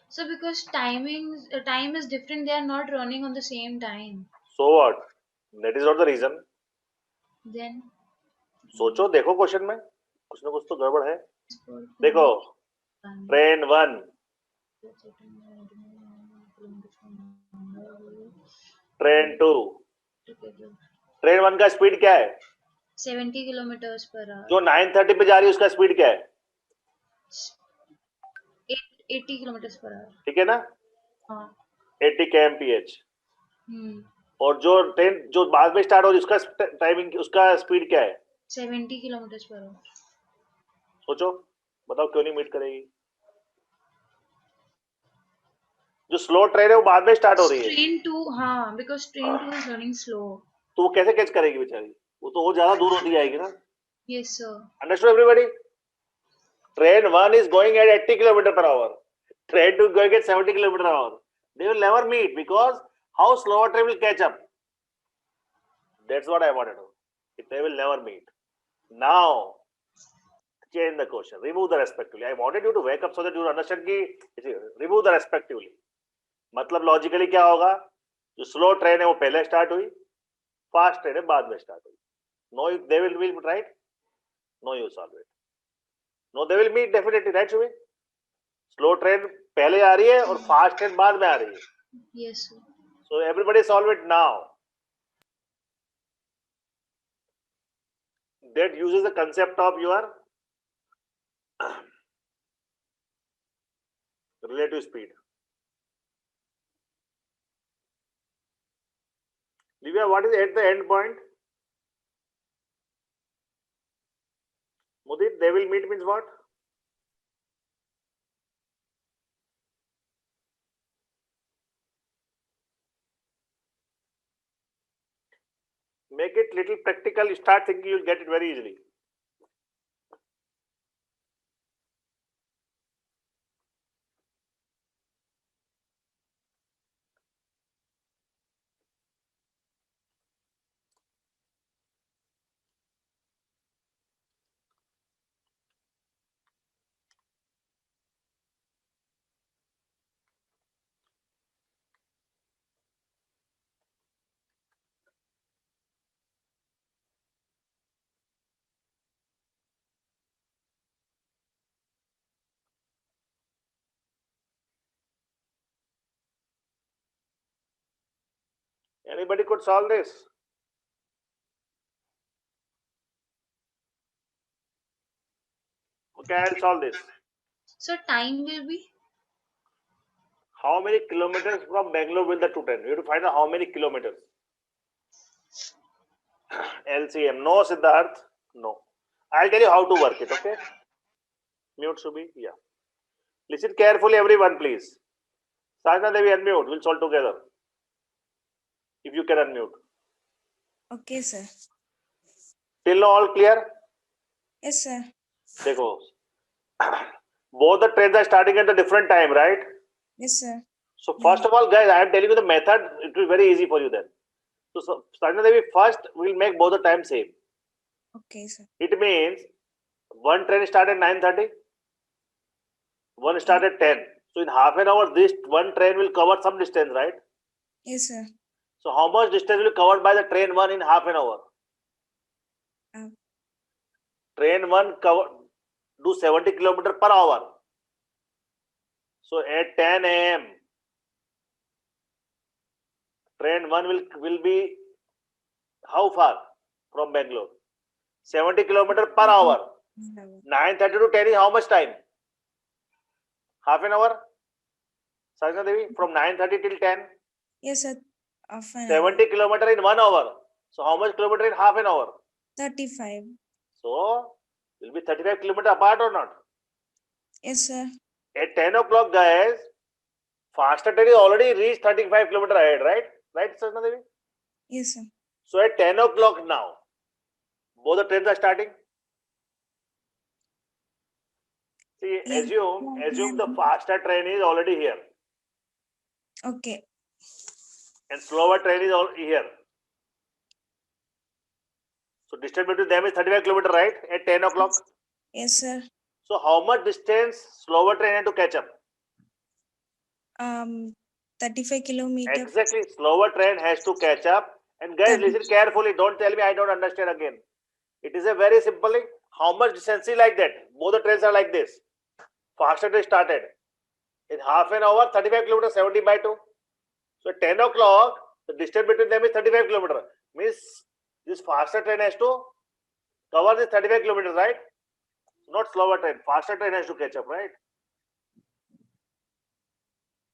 So because time is different, they are not running on the same time. So what? That is not the reason. Then सोचो, देखो question में कुछ ना कुछ तो गड़बड़ है. देखो, ट्रेन 1, ट्रेन 2. ट्रेन 1 का स्पीड क्या है? 70 kilometers per hour. जो 9:30 पे जा रही है उसका स्पीड क्या है? 80 kilometers per hour. ठीक है ना? हाँ. 80 kmph. हम्म. और जो ट्रेन जो बाद में स्टार्ट हो रही है उसका टाइमिंग, उसका स्पीड क्या है? 70 kilometers per hour. सोचो, बताओ क्यों नहीं मीट करेगी? जो स्लो ट्रेन है वो बाद में स्टार्ट हो रही है. Train 2, हाँ, because train 2 is running slow. तो वो कैसे कैच करेगी बेचारी? वो तो और ज्यादा दूर होती जाएगी ना. Yes sir. Understood everybody? Train 1 is going at 80 km per hour. Train 2 is going at 70 km per hour. They will never meet because how slower train will catch up. That's what I wanted to know. They will never meet. Now, change the question. Remove the respectively. I wanted you to wake up so that you understand कि remove the respectively. मतलब logically क्या होगा? जो slow train है वो पहले start हुई, fast train है बाद में start हुई. No, they will meet, right? No, you solve it. No, they will meet definitely, right, Shubhi? Slow train पहले आ रही है और fast train बाद में आ रही है. Yes sir. So everybody solve it now. That uses the concept of your relative speed. Divya, what is at the end point? Mudit, they will meet means what? Make it little practical. You start thinking, you'll get it very easily. Anybody could solve this? Okay, I'll solve this. So time will be How many kilometers from Bangalore will the two train? You have to find out how many kilometers. LCM. No, Siddharth. No. I'll tell you how to work it, okay? Mute Subhi. Yeah. Listen carefully, everyone, please. Sajna Devi, unmute. We'll solve together. If you can unmute. Okay, sir. Till now, all clear? Yes, sir. Dekho. Both the trains are starting at a different time, right? Yes, sir. So first of all, guys, I am telling you the method. It will be very easy for you then. So Sajna Devi, first we'll make both the time same. Okay, sir. It means one train start at 9:30, one start at 10. So in half an hour, this one train will cover some distance, right? Yes, sir. So how much distance will be covered by the train one in half an hour? Uh, Train one do 70 km per hour. So at 10 a.m., train one will be how far from Bangalore? 70 km per hour. 9:30 to 10 is how much time? Half an hour? Sajna Devi, from 9:30 till 10? Yes, sir. Half an 70 km in 1 hour. So how much kilometer in half an hour? 35. So will be 35 km apart or not? Yes, sir. At 10 o'clock, guys, faster train is already reached 35 km ahead, right? Right, Sajna Devi? Yes, sir. So at 10 o'clock now, both the trains are starting. See, Yes. assume the faster train is already here Okay. and slower train is here. So distance between them is 35 km, right? At 10 o'clock. Yes, sir. So how much distance slower train had to catch up? 35 kilometer. Exactly. Slower train has to catch up. And guys, 30. listen carefully. Don't tell me I don't understand again. It is a very simple thing. How much distance is like that? Both the trains are like this. Faster train started. In half an hour, 35 km, 70 by 2. So at 10 o'clock, the distance between them is 35 km. Means this faster train has to cover this 35 kilometers, right? Not slower train. Faster train has to catch up, right?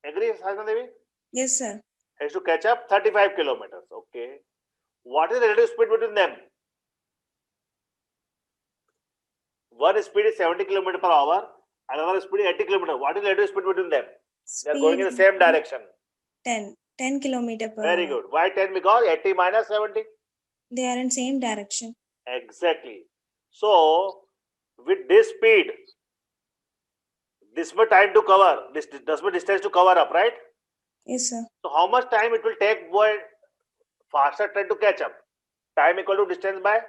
Agree, Sajna Devi? Yes, sir. Has to catch up 35 kilometers. Okay. What is the relative speed between them? One speed is 70 km per hour, another speed is 80 km. What is the relative speed between them? They are going in the same direction. 10 kilometer per Very hour. good. Why 10? Because 80 minus 70. They are in same direction. Exactly. So, with this speed, this much time to cover, this much distance to cover up, right? Yes, sir. So, how much time it will take for faster train to catch up? Time equal to distance by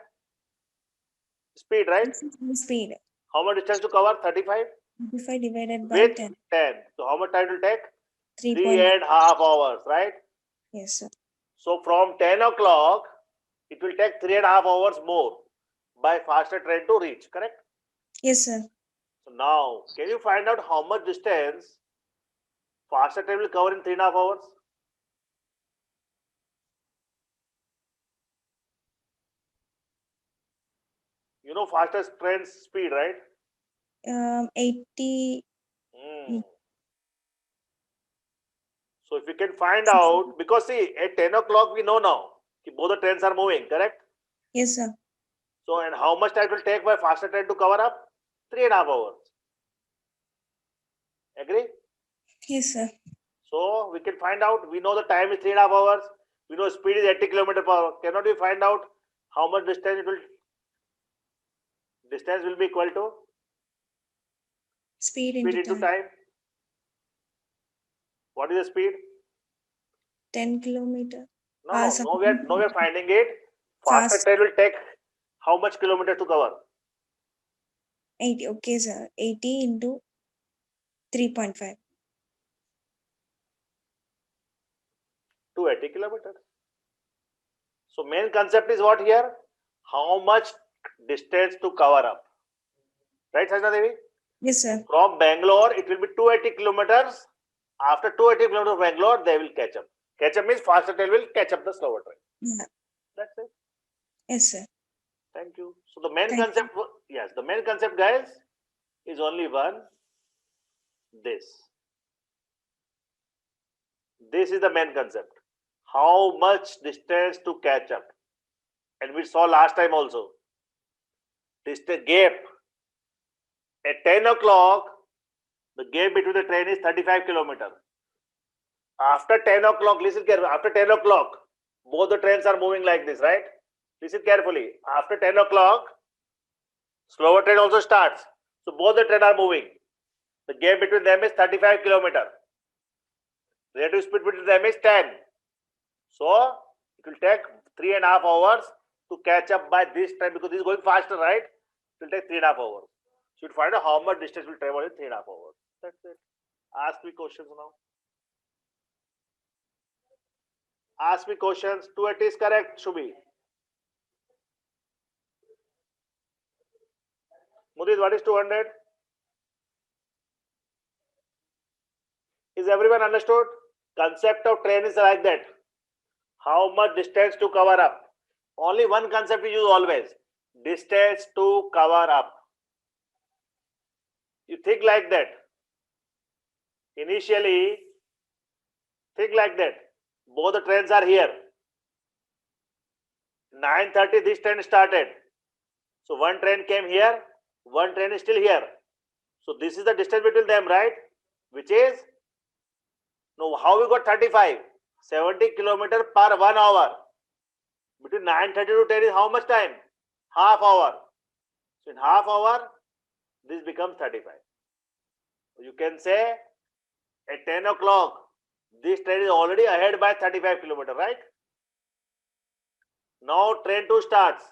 speed, right? Speed. How much distance to cover? 35 35 divided by with 10. 10. So, how much time it will take? 3.9. 3.5 hours, right? Yes, sir. So, from 10 o'clock, it will take 3.5 hours more by faster train to reach, correct? Yes, sir. So, now, can you find out how much distance faster train will cover in 3.5 hours? You know fastest train's speed, right? 80. Hmm. So if we can find out, because see, at 10 o'clock we know now both the trains are moving, correct? Yes, sir. So, and how much time it will take by faster train to cover up? 3.5 hours. Agree? Yes, sir. So we can find out, we know the time is 3.5 hours, we know speed is 80 km per hour. Cannot we find out how much distance will be equal to? Speed Speed into into time. time. What is the speed? 10 kilometer. No, we are finding it. Faster Fast. train will take how much kilometer to cover? 80. Okay, sir. 80 into 3.5. 280 kilometers. So main concept is what here? How much distance to cover up? Right, Sajna Devi? Yes, sir. From Bangalore, it will be 280 kilometers. After 280 kilometers of Bangalore, they will catch up. Catch up means faster train will catch up the slower train. Yeah. That's it. Yes, sir. Thank you. So the main Thank concept, yes, the main concept, guys, is only one. This. This is the main concept. How much distance to catch up? And we saw last time also. Distance gap. At 10 o'clock, the gap between the train is 35 kilometers. After 10 o'clock, listen carefully. After 10 o'clock, both the trains are moving like this, right? Listen carefully. After 10 o'clock, slower train also starts. So both the trains are moving. The gap between them is 35 kilometers. Relative speed between them is 10. So it will take 3.5 hours to catch up by this time because this is going faster, right? It will take 3.5 hours. So you find out how much distance will travel in 3.5 hours. That's it. Ask me questions now. Ask me questions. 280 is correct, Shubhi. Mudit, what is 200? Is everyone understood? Concept of train is like that. How much distance to cover up? Only one concept we use always. Distance to cover up. You think like that. Initially, think like that. Both the trains are here. 9:30 this train started. So one train came here, one train is still here. So this is the distance between them, right? Which is, no, how we got 35? 70 kilometers per 1 hour. Between 9:30 to 10 is how much time? Half hour. So in half hour, this becomes 35. You can say at 10 o'clock, this train is already ahead by 35 kilometers, right? Now train 2 starts.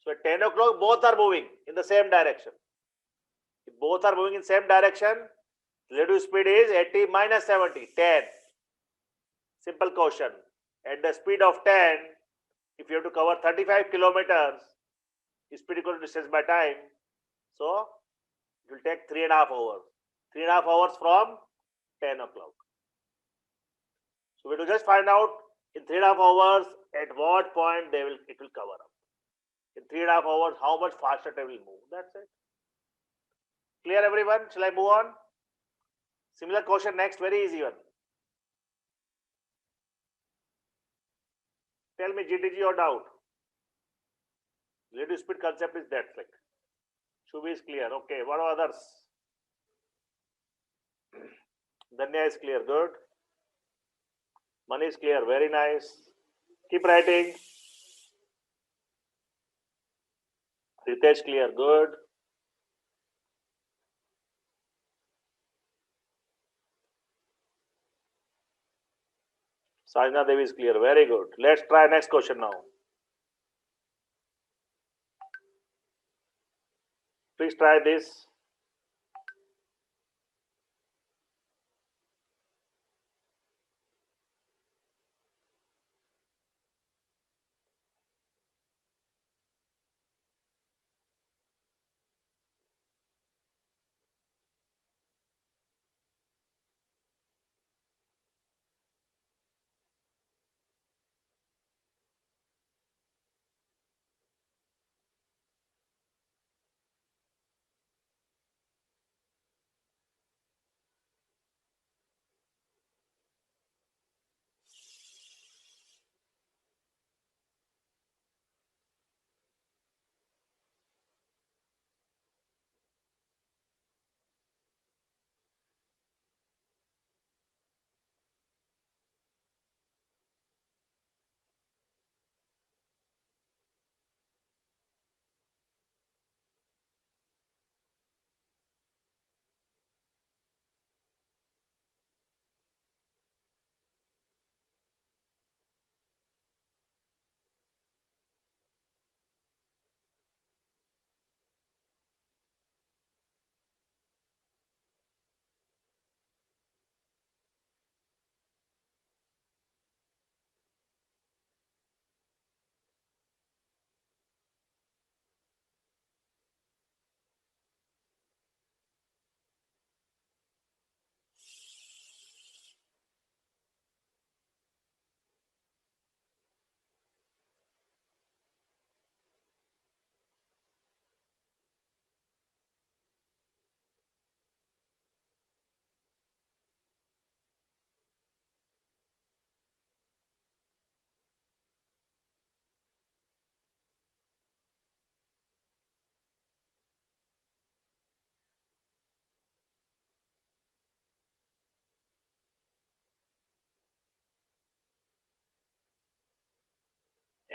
So at 10 o'clock, both are moving in the same direction. If both are moving in same direction, relative speed is 80 minus 70, 10. Simple question. At the speed of 10, if you have to cover 35 kilometers, speed equal to distance by time. So it will take 3.5 hours. 3.5 hours from 10 o'clock. So we will just find out in 3.5 hours at what point it will cover up. In 3.5 hours, how much faster it will move. That's it. Clear everyone? Shall I move on? Similar question next, very easy one. Tell me GTG or doubt. Relative speed concept is that like. Shubhi is clear. Okay, what are others? Danya is clear. Good. Mani is clear. Very nice. Keep writing. Ritesh clear. Good. Sajna Devi is clear. Very good. Let's try next question now. Please try this.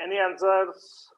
Any answers?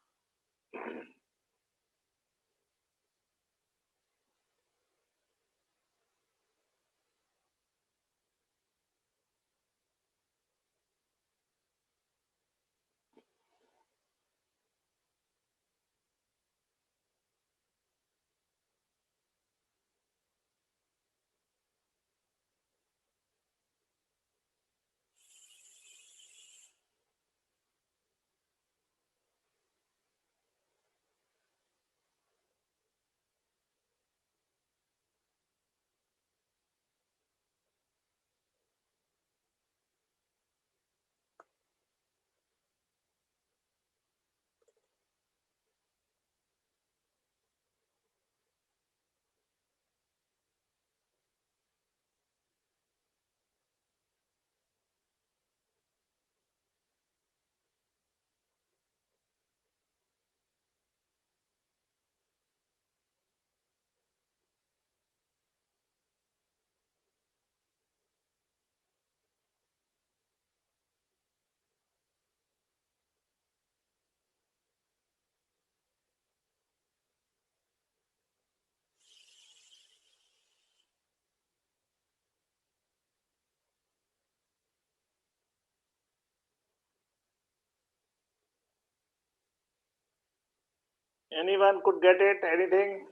Anyone could get it? Anything?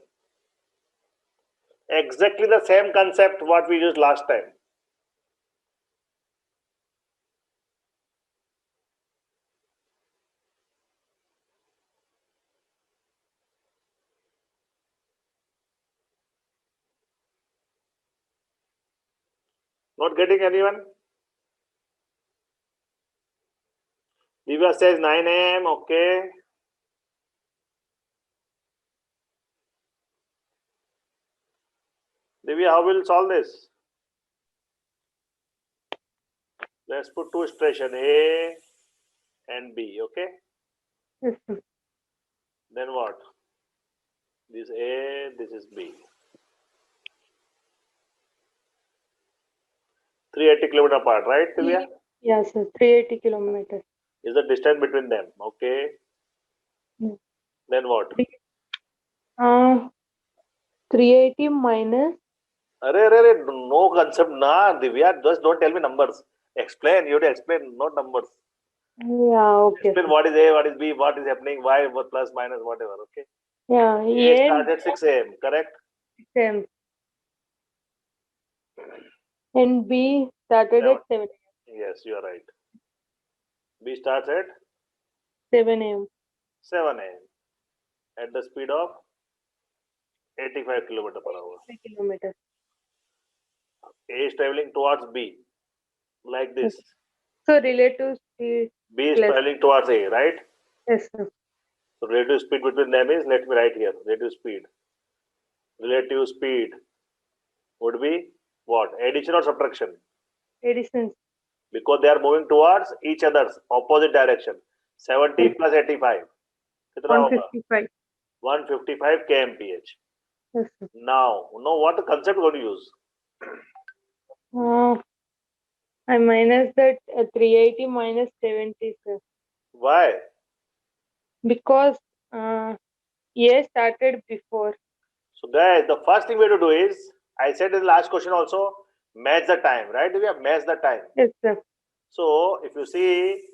Exactly the same concept what we used last time. Not getting anyone? Divya says 9 a.m. Okay. Divya, how will solve this? Let's put two station A and B. Okay. Yes, sir. Then what? This A, this is B. 380 kilometer apart, right, Divya? Yes, sir. 380 kilometers. Is the distance between them. Okay. Yeah. Then what? 380 minus. No concept, na, Divya. Just don't tell me numbers. Explain. You have to explain, not numbers. Yeah, okay. Explain what is A, what is B, what is happening, why, what plus, minus, whatever. Okay. Yeah, A A starts at 6 a.m. Correct? same. And B started at 7 Yes, you are right. B starts at a.m. 7 a.m. at the speed of 85 km per hour. 3 kilometers. A is traveling towards B, like this. So relative speed B is plus. traveling towards A, right? Yes, sir. So relative speed between them is, let me write here, relative speed. Relative speed would be what? Addition or subtraction? Addition. Because they are moving towards each other's opposite direction. 70 plus 85. कितना होगा? 155. 155 kmph. Yes, sir. Now, what the concept we're going to use? I minus that 380 minus 70, sir. Why? Because A started before. So guys, the first thing we have to do is, I said in the last question also, match the time, right? We have matched the time. Yes, sir. So if you see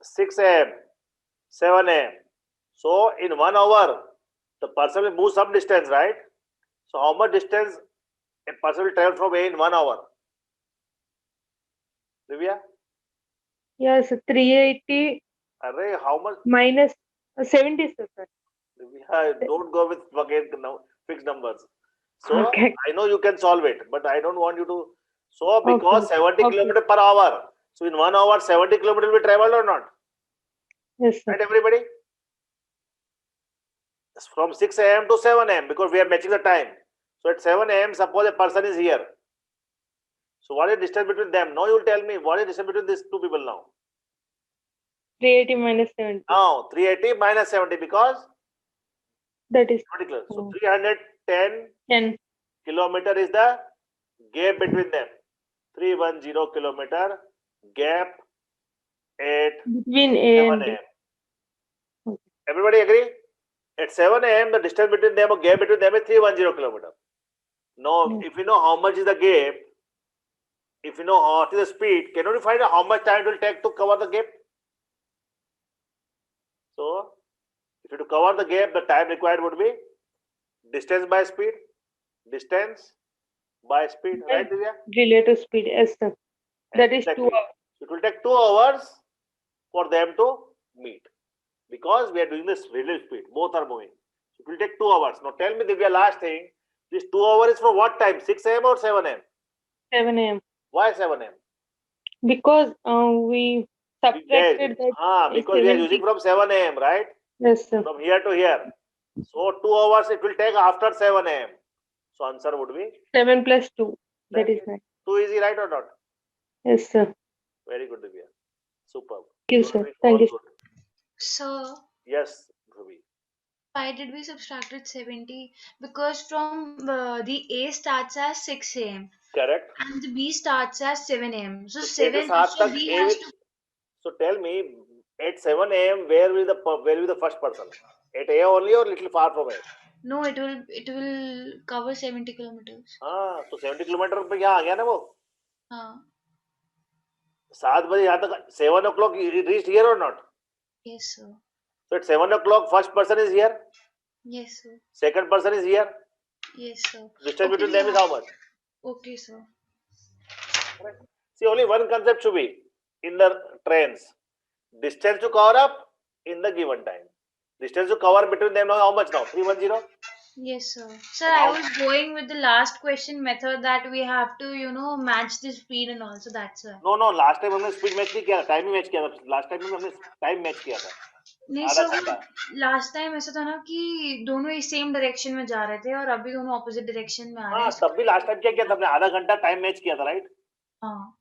6 a.m., 7 a.m. So in 1 hour, the person will move some distance, right? So how much distance a person will travel from A in 1 hour? Divya? Yes, 380 Array, how much? minus 70, sir. Divya, don't go with fixed numbers. So Okay. I know you can solve it, but I don't want you to. So because Okay. 70 Okay. km per hour, so in 1 hour 70 km will be traveled or not? Yes, sir. Right, everybody? It's from 6 a.m. to 7 a.m. because we are matching the time. So at 7 a.m., suppose a person is here. So what is the distance between them? Now you will tell me what is the distance between these two people now. 380 minus 70. Now 380 minus 70 because That is particular. So 310 10. kilometer is the gap between them. 310 kilometer gap at Between A 7 and B. a.m. Everybody agree? At 7 a.m., the distance between them, or gap between them is 310 kilometers. Now, Yes. if you know how much is the gap, if you know what is the speed, can you find out how much time it will take to cover the gap? So, if you to cover the gap, the time required would be distance by speed, distance by speed, right, Divya? Relative speed. Yes, sir. That is 2 Exactly. hours. It will take 2 hours for them to meet because we are doing this relative speed. Both are moving. It will take 2 hours. Now tell me, Divya, last thing. This 2 hours is from what time? 6 a.m. or 7 a.m.? 7 a.m. Why 7 a.m.? Because we subtracted that Because we are using 70. from 7 a.m., right? Yes, sir. From here to here. So 2 hours it will take after 7 a.m. So answer would be 7 plus 2. That that's is it. 9. Too easy, right or not? Yes, sir. Very good, Divya. Superb. Thank you, You are sir. doing Thank all you. good. So Yes, Ruby. why did we subtracted 70? Because from the A starts at 6 a.m. Correct. and the B starts at 7 a.m. So So 6 के 7, साथ so तक B A has will. to. So tell me, at 7 a.m. where will the first person? At A only or little far from A? No, it will cover 70 kilometers. हाँ तो 70 kilometre पे यहाँ आ गया ना वो हाँ. 7 बजे यहाँ तक 7 o'clock reached here or not? Yes, sir. So at 7 o'clock first person is here, Yes, sir. second person is here. Yes, sir. Distance Okay, between them is how much? okay, sir. Correct. See, only one concept should be in the trains. Distance to cover up in the given time. Distance to cover between them now how much now? 310? Yes, sir. Sir, And I how? was going with the last question method that we have to, match the speed and also that's why. No, last time हमने speed match नहीं किया था, time ही match किया था. Last time में हमने time match किया था नहीं आधा सर, वो घंटा. लास्ट टाइम ऐसा था ना कि दोनों ही सेम डायरेक्शन में जा रहे थे और अभी दोनों ऑपोजिट डायरेक्शन में आ रहे हाँ हैं. तब भी लास्ट टाइम क्या किया था हमने आधा घंटा टाइम मैच किया था राइट. हाँ.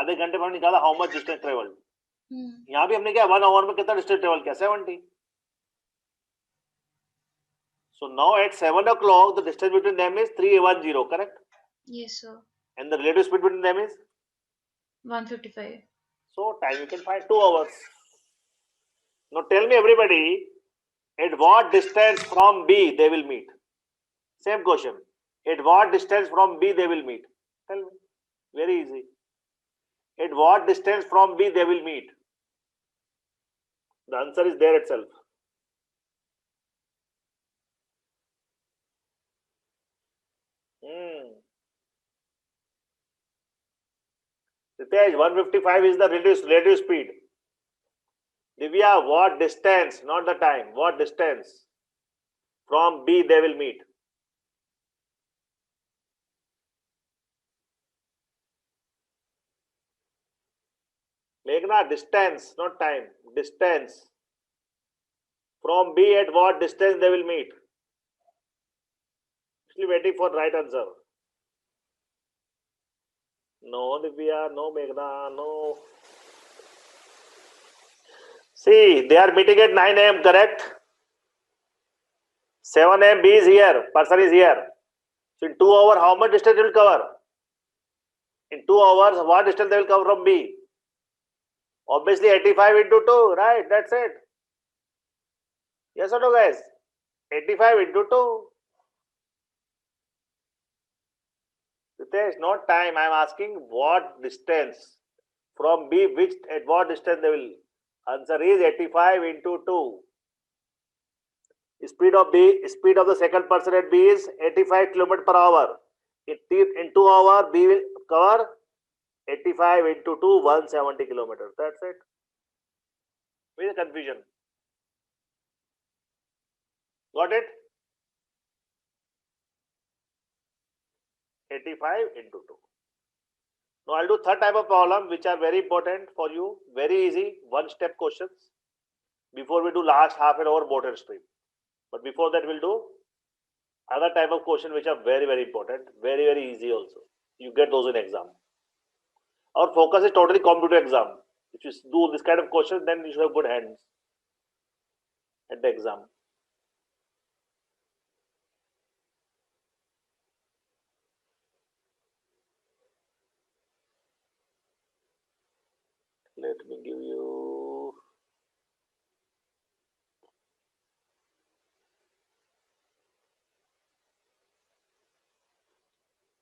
आधे घंटे में हमने निकाला हाउ मच डिस्टेंस ट्रेवल. हम्म. यहाँ भी हमने क्या 1 आवर में कितना डिस्टेंस ट्रेवल किया 70. So now at 7 o'clock the distance between them is 310, correct? Yes, sir. And the relative speed between them is 155. so time you can find 2 hours. Now tell me everybody, at what distance from B they will meet? Same question. At what distance from B they will meet? Tell me. Very easy. At what distance from B they will meet? The answer is there itself. Ritesh, 155 is the relative speed. Divya, what distance, not the time, what distance from B they will meet? Meghna, distance, not time, distance. From B at what distance they will meet? Still waiting for right answer. No, Divya, no, Meghna, no. See, they are meeting at 9 a.m., correct? 7 a.m. B is here, person is here. So in 2 hours, how much distance will cover? In 2 hours, what distance they will cover from B? Obviously 85 into 2, right? That's it. Yes or no, guys? 85 into 2. Ritesh, not time. I am asking what distance from B, which at what distance they will. Answer is 85 into 2. Speed of the second person at B is 85 km per hour. In 2 hours, B will cover 85 into 2, 170 kilometers. That's it. With confusion. Got it? 85 into 2. Now I'll do third type of problem which are very important for you. Very easy, one step questions. Before we do last half an hour boat and stream. But before that we'll do other type of question which are very, very important. Very, very easy also. You get those in exam. Our focus is totally computer exam. If you do this kind of question, then you should have good hands at the exam.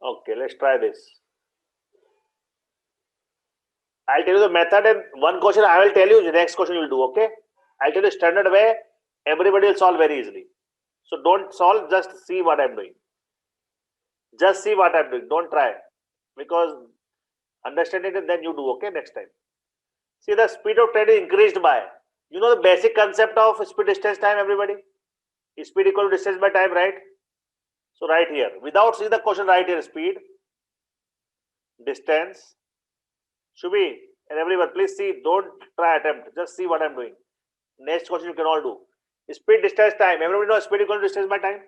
Okay, let's try this. I'll tell you the method and one question I will tell you, the next question you will do, okay? I'll tell you standard way, everybody will solve very easily. So don't solve, just see what I'm doing. Just see what I'm doing, don't try. Because understand it and then you do, okay, next time. See, the speed of train is increased by, you know the basic concept of speed distance time, everybody? Speed equal to distance by time, right? So right here, without seeing the question, right here, speed, distance, should be, and everyone, please see, don't try attempt, just see what I'm doing. Next question you can all do. Speed, distance, time. Everybody knows speed equal to distance by time?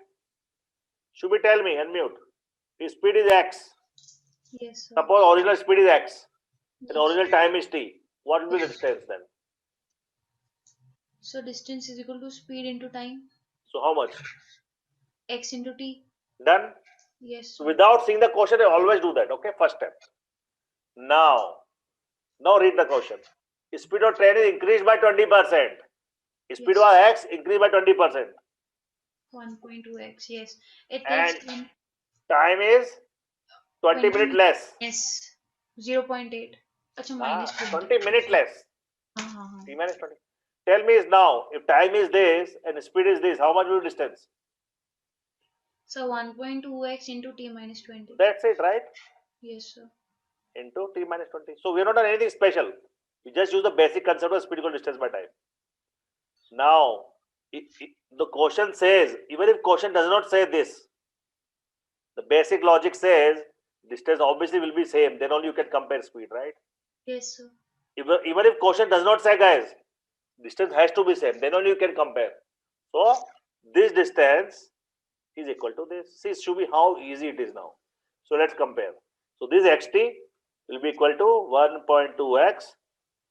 Should be tell me, unmute. If speed is x, Yes, sir. suppose original speed is x, and Yes. original time is t. What will be the distance then? So distance is equal to speed into time. So how much? X into t. Done? Yes, So sir. without seeing the question, I always do that. Okay, first step. Now read the question. Speed of train is increased by 20%. Speed Yes. was x, increased by 20%. 1.2x. Yes. It And takes time is 20 minutes less. Yes. 0.8. Acha, minus 20 minutes less. Uh-huh. T minus 20. Tell me is now, if time is this and speed is this, how much will be distance? So 1.2x into t minus 20. That's it, right? Yes, sir. Into t minus 20. So we have not done anything special. We just use the basic concept of speed equal to distance by time. Now, the question says, even if question does not say this, the basic logic says distance obviously will be same, then only you can compare speed, right? Yes, sir. Even if question does not say, guys, distance has to be same, then only you can compare. So this distance is equal to this. See, should be how easy it is now. So let's compare. So this xt will be equal to 1.2x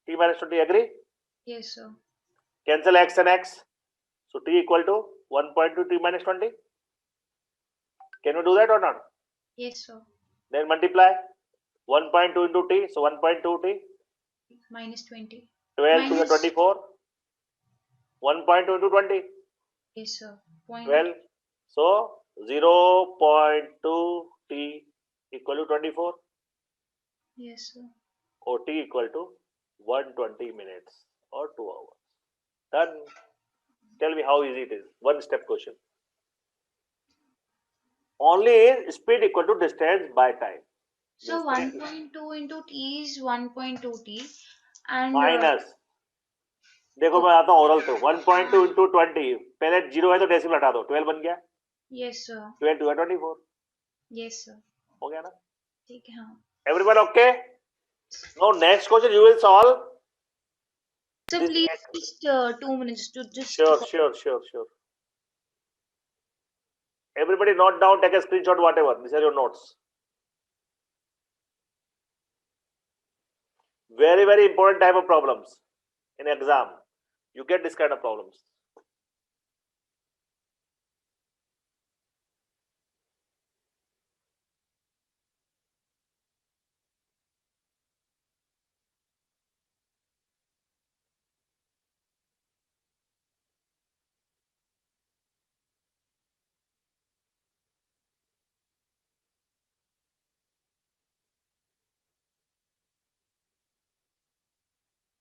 t minus 20. Agree? Yes, sir. Cancel x and x. So t equal to 1.2 t minus 20. Can you do that or not? Yes, sir. Then multiply 1.2 into t. So 1.2 t. Minus 20. 12 to the 24. 1.2 into 20. Yes, sir. 12. So 0.2 t equal to 24. Yes, sir. Or t equal to 120 minutes or 2 hours. Done. Tell me how easy it is. One step question. Only is speed equal to distance by time. So Means 1.2 into t is 1.2 t and minus देखो मैं आता हूँ oral तो 1.2 into 20 पहले 0 है तो decimal हटा दो 12 बन गया yes, sir. 12 to 24 Yes, sir. हो गया ना ठीक है हाँ. everyone okay now next question you will solve So this please just 2 minutes to just sure everybody note down take a screenshot whatever these are your notes very important type of problems in exam you get this kind of problems.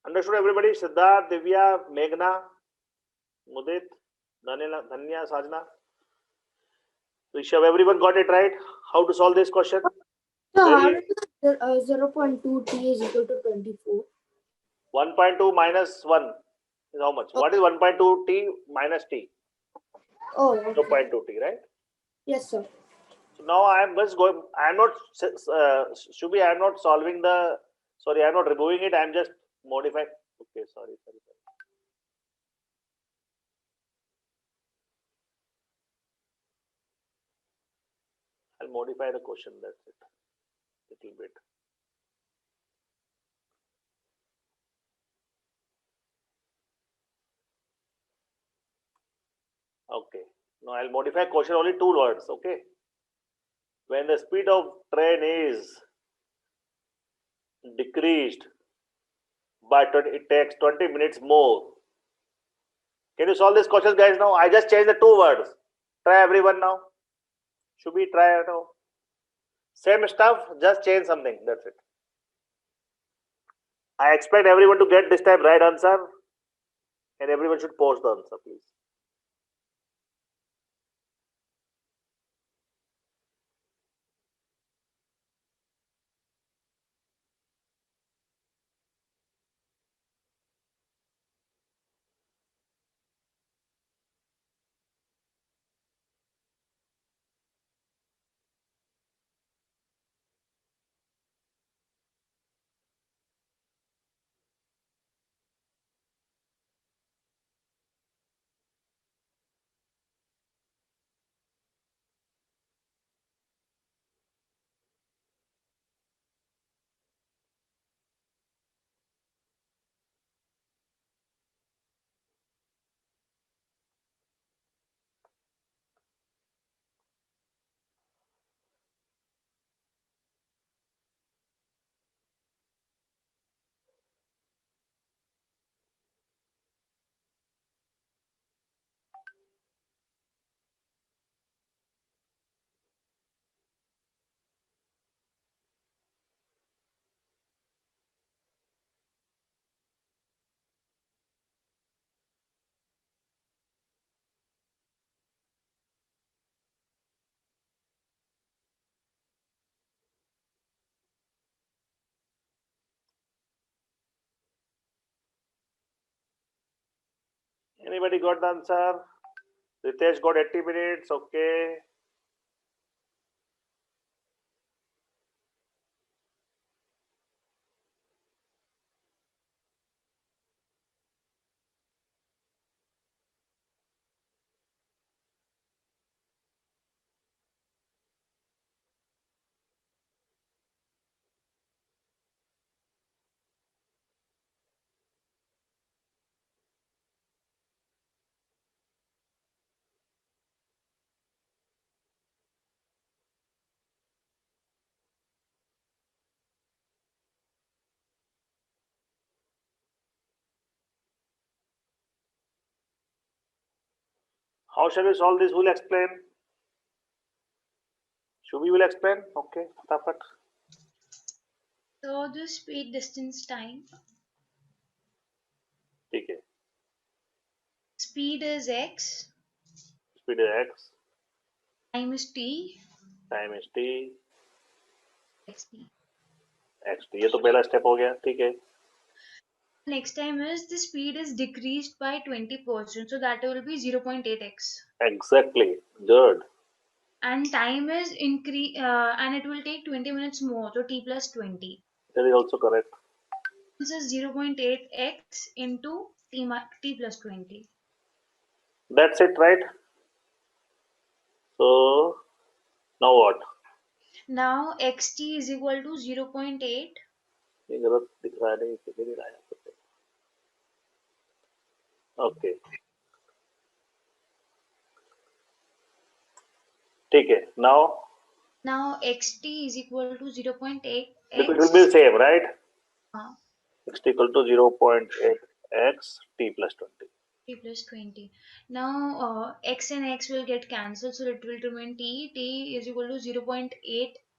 Understood everybody? Siddharth, Divya, Meghna, Mudit, Dhanya, Sajna, Rishabh, everyone got it right? How to solve this question? So how Very does 0.2 t is equal to 24? 1.2 minus 1 is how much? What is 1.2 t minus t? Oh, okay. 0.2 t, right? Yes, sir. So now I am just going, I am not, Shubhi, I am not solving the, sorry, I am not removing it, I am just modifying. Okay, sorry. I'll modify the question, that's it. Little bit. Okay. Now I'll modify question only 2 words, okay? When the speed of train is decreased by 20, it takes 20 minutes more. Can you solve this question, guys? Now I just changed the 2 words. Try everyone now. Should we try now? Same stuff, just change something. That's it. I expect everyone to get this time right answer, and everyone should post the answer, please. Anybody got the answer? Ritesh got 80 minutes. Okay. How shall we solve this? Who will explain? Shubhi will explain. Okay. Fatafat. So the speed, distance, time. ठीक है. Speed is x, Speed is x. time is t, Time is t. xt. xt. ये तो पहला step हो गया. ठीक है. Next time is the speed is decreased by 20%, so that will be 0.8x. Exactly. Good. And time is and it will take 20 minutes more, so t plus 20. That is also correct. This is 0.8x into t plus 20. That's it, right? So now what? Now xt is equal to 0.8. ये गलत दिख रहा है. नहीं दिख नहीं रहा है. Okay. ठीक है. Now xt is equal to 0.8x. It will be the same, right? Uh, X equal to 0.8x t plus 20. t plus 20. Now x and x will get cancelled, so it will remain t. T is equal to 0.8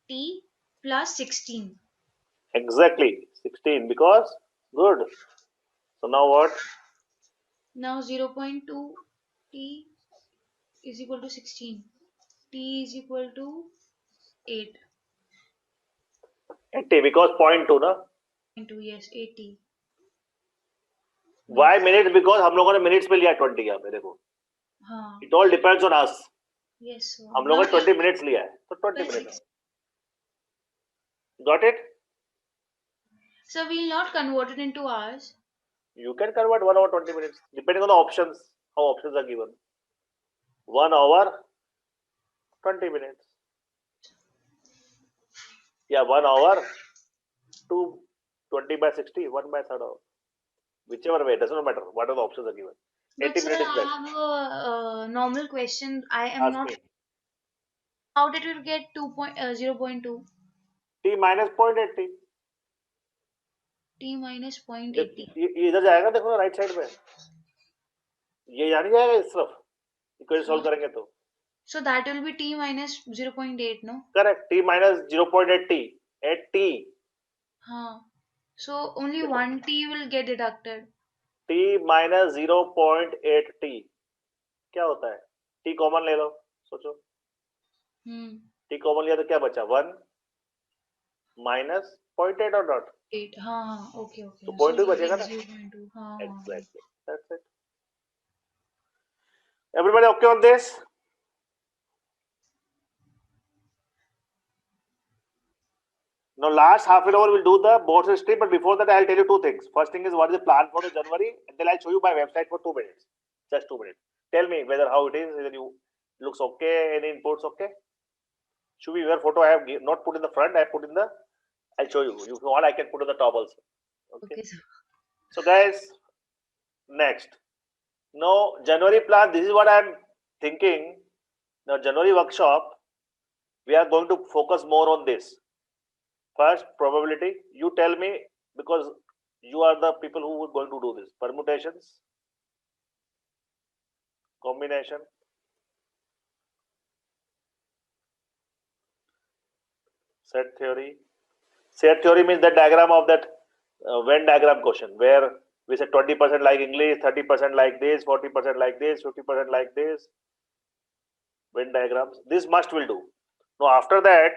t plus 16. Exactly. 16 because good. So now what? Now 0.2 t is equal to 16. T is equal to 8. 80 because 0.2 ना. Into yes, 80. Why minutes? Because हम लोगों ने minutes में लिया 20 यहाँ पे देखो. हाँ. It all depends on us. Yes. So हम लोगों ने 20 minutes लिया है तो 20 minutes. Got it? So we'll not convert it into hours. You can convert 1 hour 20 minutes depending on the options. How options are given. 1 hour 20 minutes. Yeah, 1 hour to 20 by 60, 1 by third hour. Whichever way, doesn't matter. What are the options are given? But 80 sir, minutes is best. I have a normal question. I am Ask not. me. How did you get 0.2? T minus 0.80. T minus 0.80. ये इधर जाएगा देखो right side में. ये यहाँ नहीं जाएगा इस तरफ. इक्वेशन सॉल्व करेंगे तो. So that will be t minus 0.8, no? Correct. T minus 0.8 t. At t. So only one t will get deducted. T minus 0.8 t. क्या होता है? T कॉमन ले लो, सोचो. T कॉमन लिया तो क्या बचा? 1 minus 0.8 or not? 8. Okay. तो 0.2 बचेगा ना? 0.2. Exactly. That's it. Everybody okay on this? Now last half an hour we'll do the board history, but before that I'll tell you two things. First thing is what is the plan for the January, and then I'll show you my website for 2 minutes. Just 2 minutes. Tell me whether how it is, whether you looks okay, any inputs okay. Should be your photo I have not put in the front, I have put in the, I'll show you. If you want I can put in the top also. Okay. So guys, next. Now January plan, this is what I'm thinking. Now January workshop, we are going to focus more on this. First, probability. You tell me, because you are the people who are going to do this. Permutations, combination, set theory. Set theory means the diagram of that Venn diagram question, where we say 20% like English, 30% like this, 40% like this, 50% like this. Venn diagrams. This must will do. Now after that,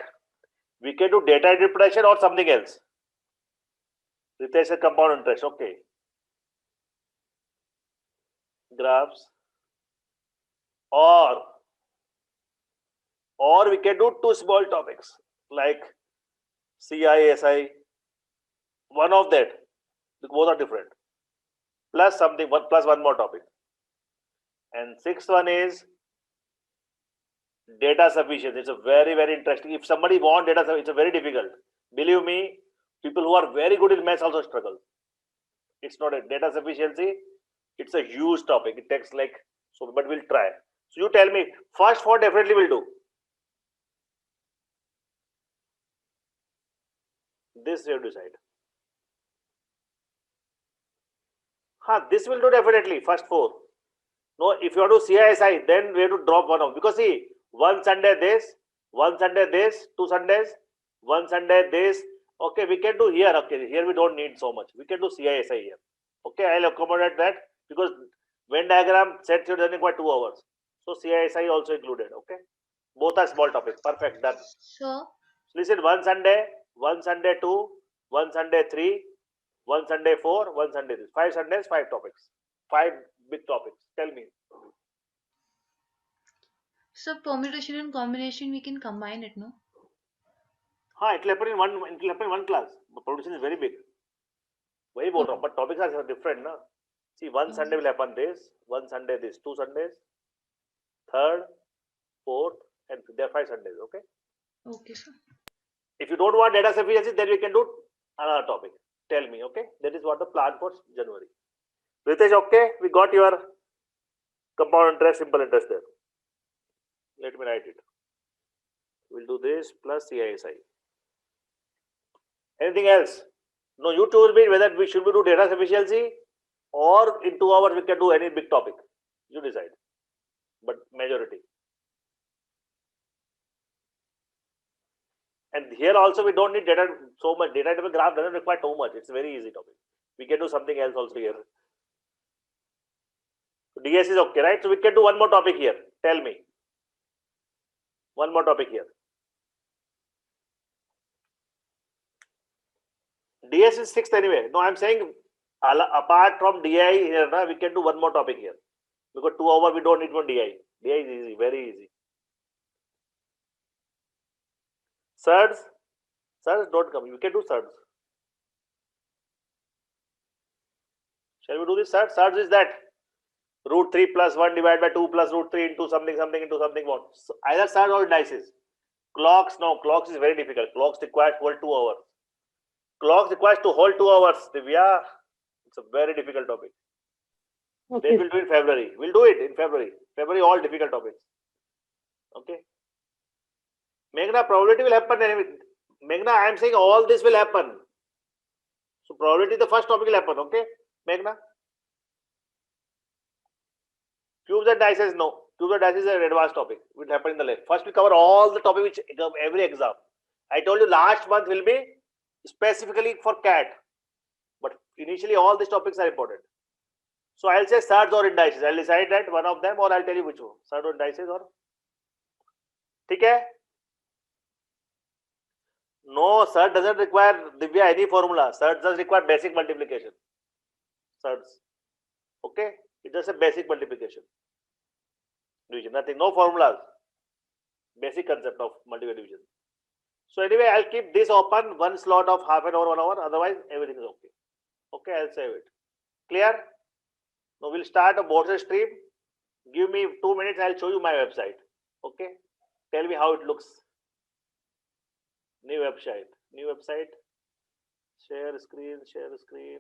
we can do data interpretation or something else. Ritesh said compound interest. Okay. Graphs. Or we can do two small topics like CISI. One of that. Both are different. Plus something, plus one more topic. And sixth one is data sufficiency. It's a very, very interesting. If somebody wants data, it's a very difficult. Believe me, people who are very good in maths also struggle. It's not a data sufficiency. It's a huge topic. It takes like so, but we'll try. So you tell me, first 4 definitely will do. This you decide. This will do definitely, first 4. No, if you want to CISI, then we have to drop one off. Because see, one Sunday this, one Sunday this, 2 Sundays, one Sunday this. Okay, we can do here. Okay, here we don't need so much. We can do CISI here. Okay, I'll accommodate that because Venn diagram set theory doesn't require 2 hours. So CISI also included. Okay, both are small topics. Perfect, done. So listen, one Sunday 2, one Sunday 3, one Sunday 4, one Sunday 3. 5 Sundays, 5 topics. 5 big topics. Tell me. So permutation and combination we can combine it, no? It will happen in one class. But permutation is very big. Very bold, but topics are different, na? See, one Sunday will happen this, one Sunday this, 2 Sundays, 3rd, 4th, and there are 5 Sundays. Okay. Okay, sir. If you don't want data sufficiency, then we can do another topic. Tell me, okay? That is what the plan for January. Ritesh, okay? We got your compound interest, simple interest there. Let me write it. We'll do this plus CISI. Anything else? No, you choose me whether we should do data sufficiency or in 2 hours we can do any big topic. You decide. But majority. And here also we don't need data so much. Data type graph doesn't require too much. It's a very easy topic. We can do something else also here. So DS is okay, right? So we can do one more topic here. Tell me. One more topic here. DS is 6th anyway. No, I'm saying apart from DI here, we can do one more topic here. Because 2 hours we don't need one DI. DI is easy, very easy. Surds don't come. You can do surds. Shall we do this surds? Surds is that root 3 plus 1 divided by 2 plus root 3 into something into something more. So either surds or dices. Clocks, no, clocks is very difficult. Clocks require whole 2 hours. Clocks requires to hold 2 hours. Divya, it's a very difficult topic. Okay. Then we'll do it in February. We'll do it in February. February, all difficult topics. Okay. Meghna, probability will happen. Meghna, I am saying all this will happen. So probability, the first topic will happen. Okay, Meghna. Cubes and dices, no. Tutor dash is an advanced topic. It will happen in the left. First, we cover all the topic which every exam. I told you last month will be specifically for CAT, but initially all these topics are important. So I'll say surds or indices. I'll decide that one of them, or I'll tell you which one. Surd or indices or. ठीक है? No, surd doesn't require Divya any formula. Surd does require basic multiplication. Surds. Okay? It's just a basic multiplication. Division. Nothing. No formulas. Basic concept of multiple division. So anyway, I'll keep this open, one slot of half an hour, 1 hour. Otherwise, everything is okay. Okay, I'll save it. Clear? Now we'll start a board stream. Give me 2 minutes. I'll show you my website. Okay? Tell me how it looks. New website. New website. Share screen. Share screen.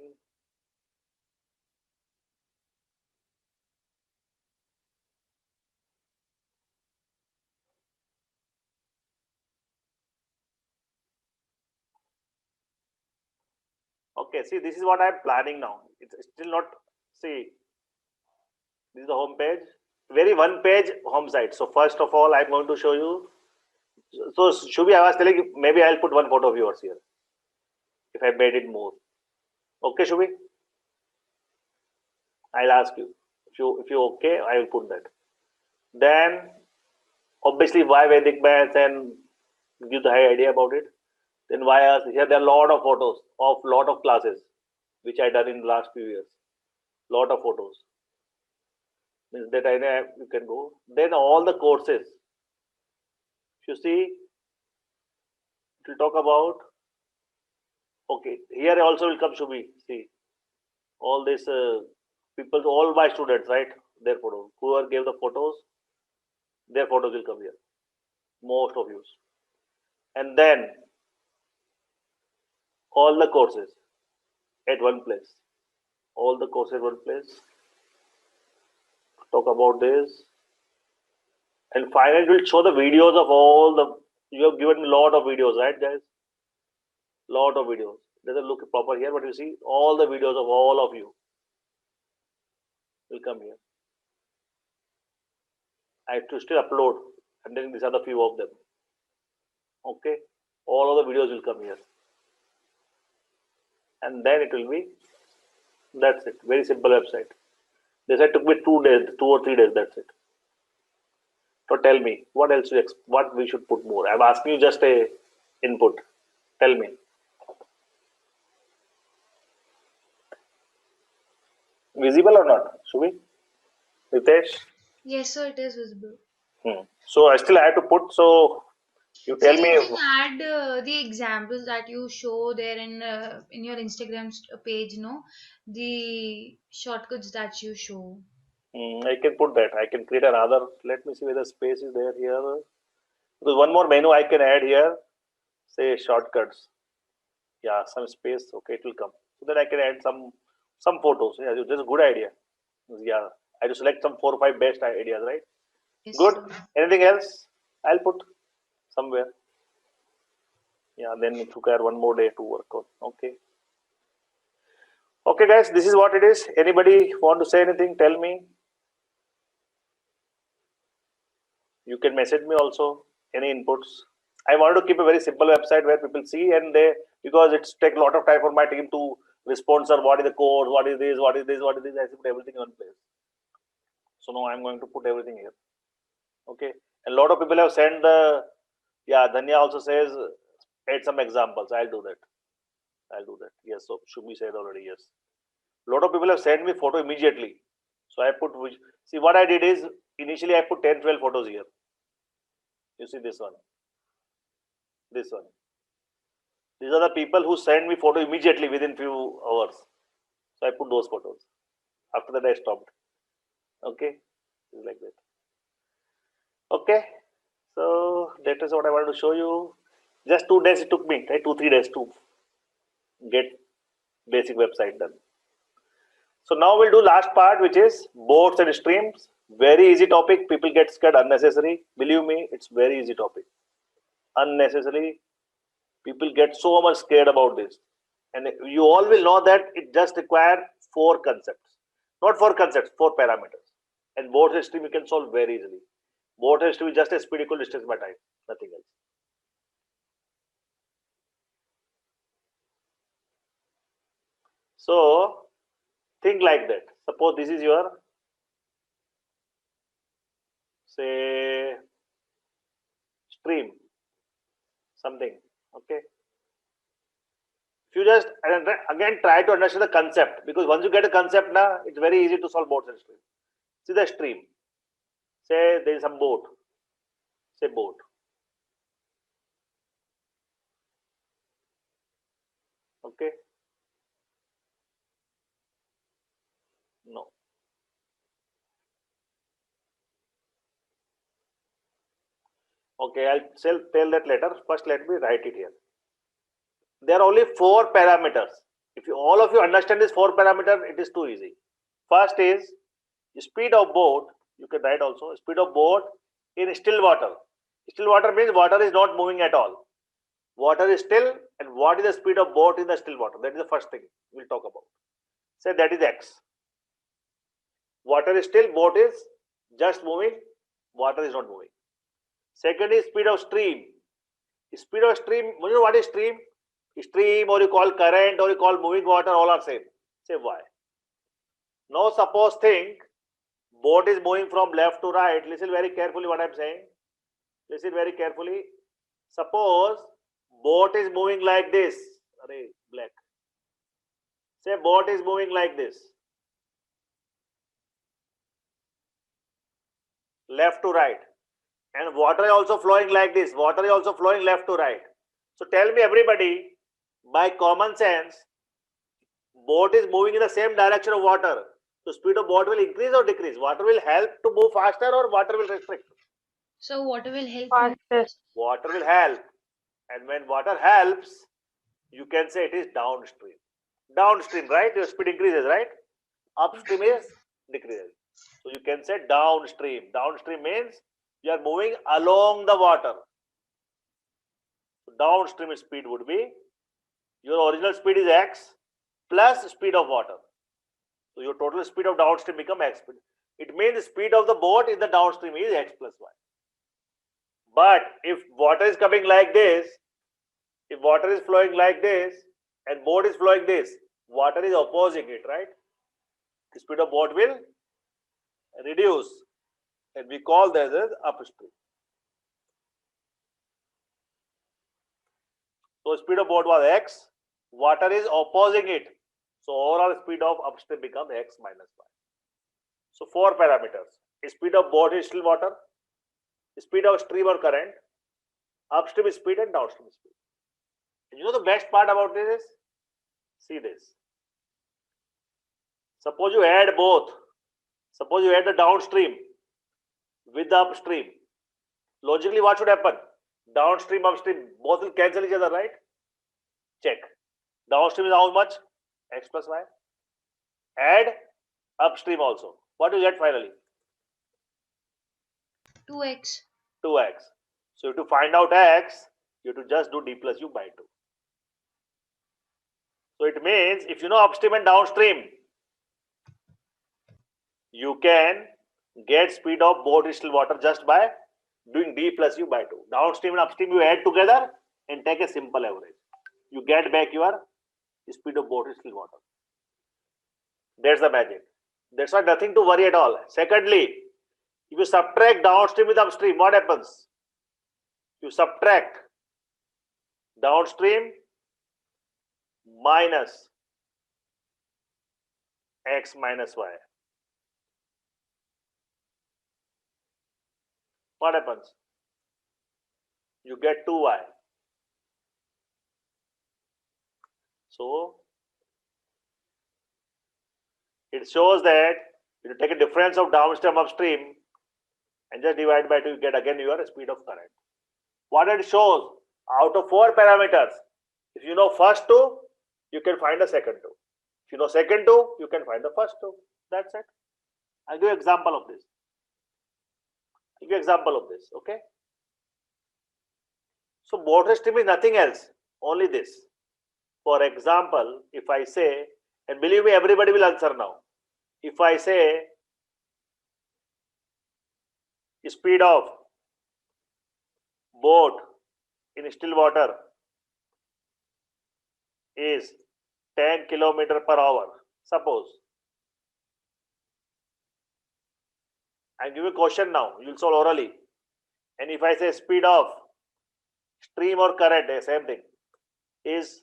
Okay, see, this is what I'm planning now. It's still not, see, this is the home page. Very one page home site. So first of all, I'm going to show you. So Shubhi, I was telling you, maybe I'll put one photo of yours here. If I made it more. Okay, Shubhi? I'll ask you. If you okay, I will put that. Then, obviously, why Vedic Maths and give the high idea about it. Then why us? Here there are a lot of photos of lot of classes which I done in the last few years. Lot of photos. Means that I know you can go. Then all the courses. If you see, it will talk about. Okay, here also will come Shubhi. See, all these people, all my students, right? Their photos. Whoever gave the photos, their photos will come here. Most of you. And then all the courses at one place. All the courses at one place. Talk about this. And finally, we'll show the videos of all the. You have given me a lot of videos, right, guys? Lot of videos. Doesn't look proper here, but you see all the videos of all of you will come here. I have to still upload, and then these are the few of them. Okay, all of the videos will come here, and then it will be. That's it. Very simple website. This had took me 2 days, 2 or 3 days. That's it. So tell me, what else? What we should put more? I'm asking you just a input. Tell me. Visible or not, Shubhi? Ritesh? Yes, sir, it is visible. So I still have to put. So you tell Sir, me. you can add the examples that you show there in your Instagram page, no? The shortcuts that you show. I can put that. I can create another. Let me see whether space is there here. Because one more menu I can add here. Say shortcuts. Yeah, some space. Okay, it will come. So then I can add some photos. Yeah, that's a good idea. Yeah, I just select some 4 or 5 best ideas, right? Yes, Good. sir. Anything else? I'll put somewhere. Yeah, then it require one more day to work on. Okay. Okay, guys, this is what it is. Anybody want to say anything? Tell me. You can message me also. Any inputs? I wanted to keep a very simple website where people see and they, because it's take a lot of time for my team to respond, sir, what is the code, what is this, what is this, what is this. I have to put everything in one place. So now I'm going to put everything here. Okay. And a lot of people have sent the, yeah, Dhanya also says, add some examples. I'll do that. I'll do that. Yes, so Shubhi said already, yes. A lot of people have sent me photo immediately. So I put, which, see what I did is, initially I put 10, 12 photos here. You see this one. This one. These are the people who send me photo immediately within few hours. So I put those photos. After that I stopped. Okay. It's like that. Okay. So that is what I wanted to show you. Just 2 days it took me, right? 2, 3 days to get basic website done. So now we'll do last part, which is boards and streams. Very easy topic. People get scared unnecessary. Believe me, it's very easy topic. Unnecessary. People get so much scared about this. And you all will know that it just requires 4 concepts. Not 4 concepts, 4 parameters. And water stream you can solve very easily. Water stream is just a speed equal distance by time, nothing else. So think like that. Suppose this is your, say, stream, something. Okay. If you just again try to understand the concept, because once you get a concept now, it's very easy to solve both and stream. See the stream. Say there is some boat. Say boat. Okay. No. Okay, I'll tell that later. First, let me write it here. There are only 4 parameters. If all of you understand this 4 parameter, it is too easy. First is speed of boat. You can write also speed of boat in still water. Still water means water is not moving at all. Water is still, and what is the speed of boat in the still water? That is the first thing we'll talk about. Say that is x. Water is still, boat is just moving, water is not moving. Second is speed of stream. Speed of stream, you know what is stream? Stream, or you call current, or you call moving water, all are same. Say why. Now suppose think boat is moving from left to right. Listen very carefully what I am saying. Listen very carefully. Suppose boat is moving like this. Array, black. Say boat is moving like this. Left to right. And water is also flowing like this. Water is also flowing left to right. So tell me everybody, by common sense, boat is moving in the same direction of water. So speed of boat will increase or decrease? Water will help to move faster or water will restrict? So water will help. Faster. Water will help. And when water helps, you can say it is downstream. Downstream, right? Your speed increases, right? Upstream is decreases. So you can say downstream. Downstream means you are moving along the water. So downstream speed would be, your original speed is x plus speed of water. So your total speed of downstream become x speed. It means the speed of the boat in the downstream is x plus y. But if water is coming like this, if water is flowing like this and boat is flowing this, water is opposing it, right? The speed of boat will reduce, and we call that as upstream. So speed of boat was x, water is opposing it. So overall speed of upstream becomes x minus y. So 4 parameters. Speed of boat is still water, speed of stream or current, upstream speed and downstream speed. And you know the best part about this is, see this. Suppose you add both. Suppose you add the downstream with the upstream. Logically what should happen? Downstream, upstream, both will cancel each other, right? Check. Downstream is how much? X plus y. Add upstream also. What do you get finally? 2x. 2x. So to find out x, you have to just do d plus u by 2. So it means if you know upstream and downstream, you can get speed of boat in still water just by doing d plus u by 2. Downstream and upstream you add together and take a simple average. You get back your speed of boat in still water. That's the magic. That's why nothing to worry at all. Secondly, if you subtract downstream with upstream, what happens? You subtract downstream minus x minus y. What happens? You get 2y. So it shows that you take a difference of downstream upstream and just divide by 2, you get again your speed of current. What it shows, out of 4 parameters, if you know first 2, you can find the second 2. If you know second 2, you can find the first 2. That's it. I'll give you an example of this. Okay? So water stream is nothing else, only this. For example, if I say, and believe me, everybody will answer now. If I say speed of boat in still water is 10 kilometer per hour, suppose. I give you a question now, you will solve orally. And if I say speed of stream or current, same thing, is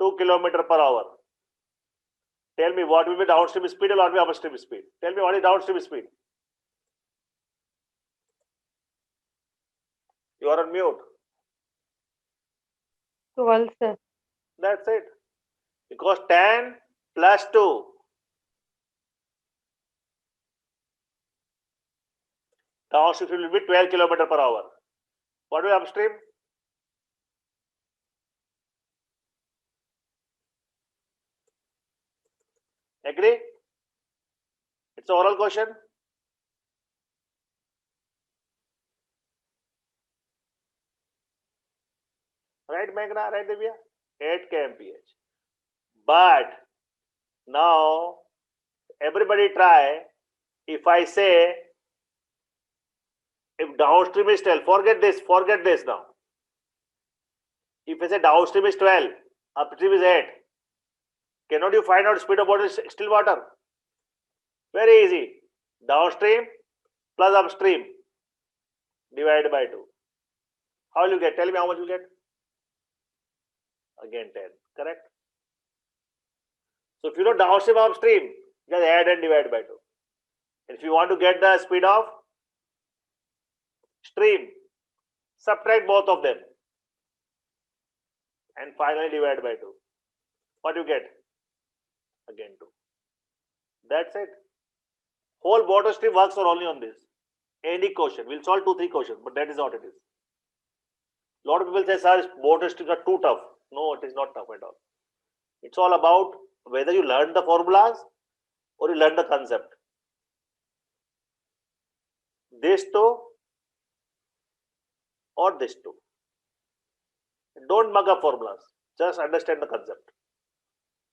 2 kilometer per hour. Tell me what will be downstream speed and what will be upstream speed. Tell me what is downstream speed. You are on mute. 12, sir. That's it. Because 10 plus 2. Downstream will be 12 kilometer per hour. What will be upstream? Agree? It's an oral question. Right, Meghna? Right, Divya? 8 kmph. But now everybody try. If I say if downstream is 12, forget this now. If I say downstream is 12, upstream is 8, cannot you find out speed of water is still water? Very easy. Downstream plus upstream divided by 2. How will you get? Tell me how much you get. Again 10. Correct? So if you know downstream upstream, just add and divide by 2. And if you want to get the speed of stream, subtract both of them. And finally divide by 2. What do you get? Again 2. That's it. Whole water stream works for only on this. Any question. We'll solve 2-3 questions, but that is what it is. A lot of people say, sir, water streams are too tough. No, it is not tough at all. It's all about whether you learn the formulas or you learn the concept. This two or this two. Don't mug up formulas. Just understand the concept.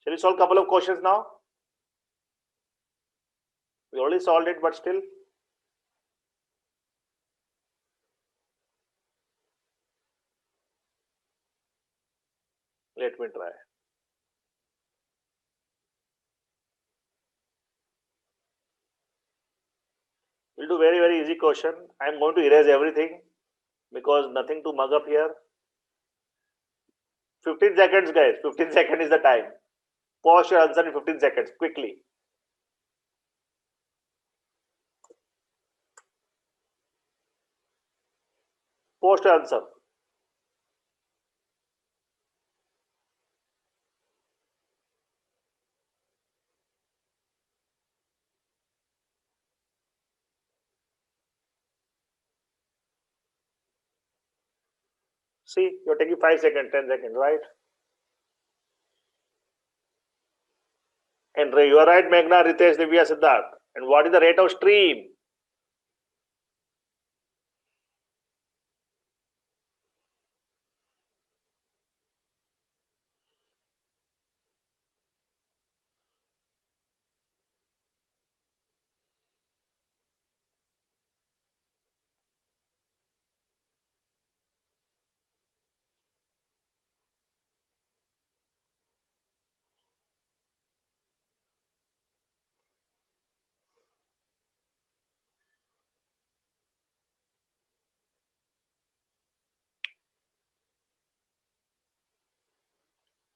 Shall we solve a couple of questions now? We already solved it, but still. Let me try. We'll do very easy question. I'm going to erase everything because nothing to mug up here. 15 seconds, guys. 15 seconds is the time. Post your answer in 15 seconds, quickly. Post your answer. See, you're taking 5 seconds, 10 seconds, right? And you are right, Meghna, Ritesh, Divya, Siddharth. And what is the rate of stream?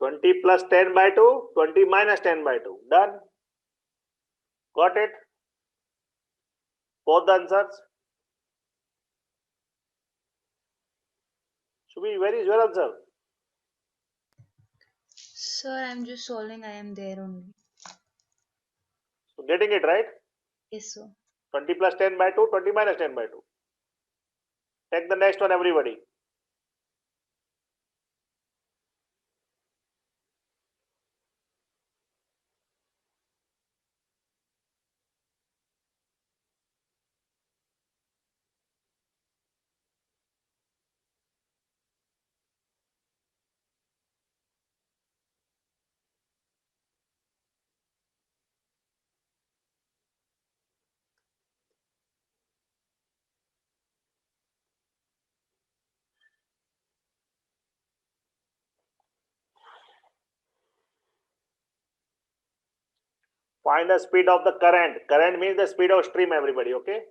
Twenty plus 10 by 2, 20 minus 10 by 2. Done. Got it? Both the answers. Shubhi, where is your answer? Sir, I'm just solving. I am there only. So getting it right? Yes, sir. 20 plus 10 by 2, 20 minus 10 by 2. Take the next one, everybody. Find the speed of the current. Current means the speed of stream, everybody, okay?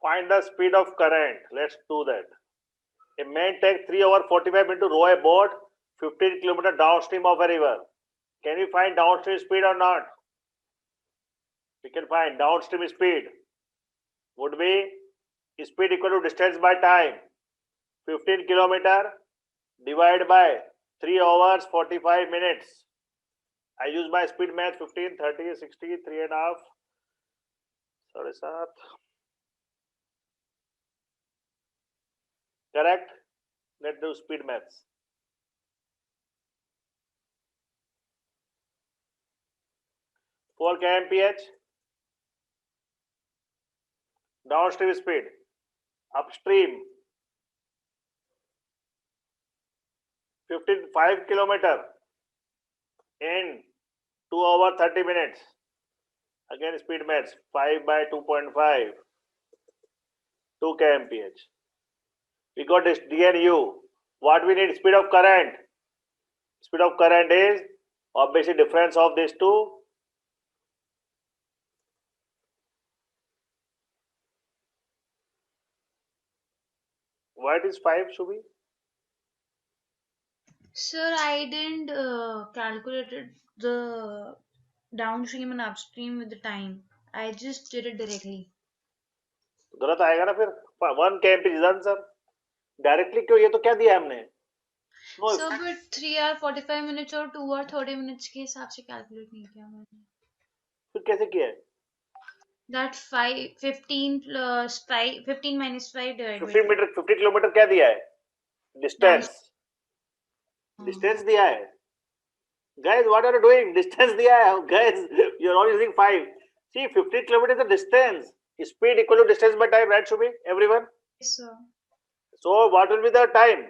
Find the speed of current. Let's do that. A man takes 3 hours 45 minutes to row a boat 15 kilometers downstream of a river. Can we find downstream speed or not? We can find downstream speed would be speed equal to distance by time. 15 kilometer divided by 3 hours 45 minutes. I use my speed math 15, 30, 60, 3.5. Sorry, sir. Correct? Let's do speed maths. 4 kmph. Downstream speed. Upstream 5 kilometer in 2 hours 30 minutes. Again speed maths 5 by 2.5, 2 kmph. We got this D and U. What we need? Speed of current. Speed of current is obviously difference of these two. What is 5, Shubhi? Sir, I didn't calculate the downstream and upstream with the time. I just did it directly. गलत आएगा ना फिर 1 kmph is answer. Directly क्यों? ये तो क्या दिया हमने? No, So, but 3 hour 45 minutes और 2 hour 30 minutes के हिसाब से calculate नहीं किया मैंने. फिर कैसे किया है? That 15 plus 5, 15 minus 5 divided 50 by metre 50 kilometre क्या दिया है? डिस्टेंस. down. डिस्टेंस दिया है. Guys, what are you doing? Distance दिया है. Guys, you are all using 5. See, 50 kilometers is the distance. Speed equal to distance by time, right, Shubhi? Everyone? Yes, sir. So, what will be the time?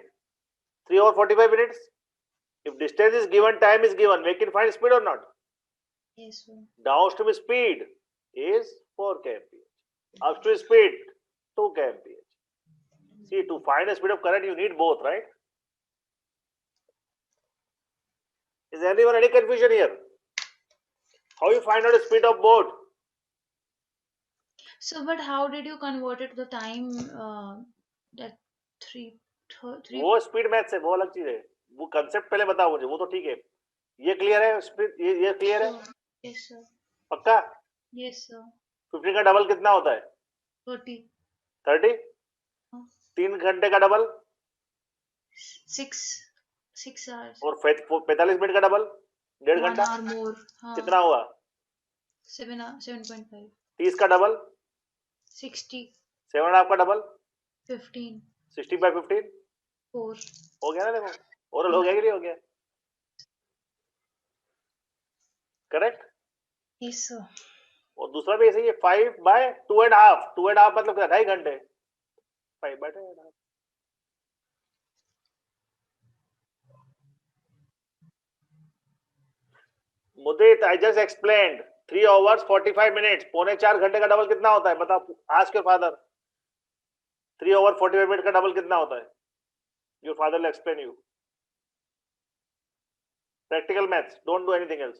3 hours 45 minutes. If distance is given, time is given. We can find speed or not? Yes, sir. Downstream speed is 4 kmph. Upstream speed 2 kmph. See, to find the speed of current, you need both, right? Is anyone any confusion here? How you find out the speed of boat? So, but how did you convert it to the time that 3 वो speed maths है, वो अलग चीज है. वो concept पहले बताओ मुझे, वो तो ठीक है. ये क्लियर है? स्पीड ये क्लियर है? Yes, sir. पक्का? Yes, sir. 15 का डबल कितना होता है? 30. 30? 3 घंटे का डबल 6 hours. और 45 मिनट का डबल 1.5 1 घंटा. hour more. कितना हुआ? 7.5. 30 का डबल 60. 7.5 का डबल 15. 60 by 15 4. हो गया ना? देखो ओरल हो गया कि नहीं हो गया? करेक्ट. Yes, sir. और दूसरा भी ऐसे ही है 5 by 2.5. 2.5 मतलब क्या? 2.5 घंटे. 5 by 2.5. Mudit, I just explained 3 hours 45 minutes. 3.25 घंटे का डबल कितना होता है? बताओ. Ask your father. 3 hours 45 minutes का डबल कितना होता है? Your father will explain you. Practical maths. Don't do anything else.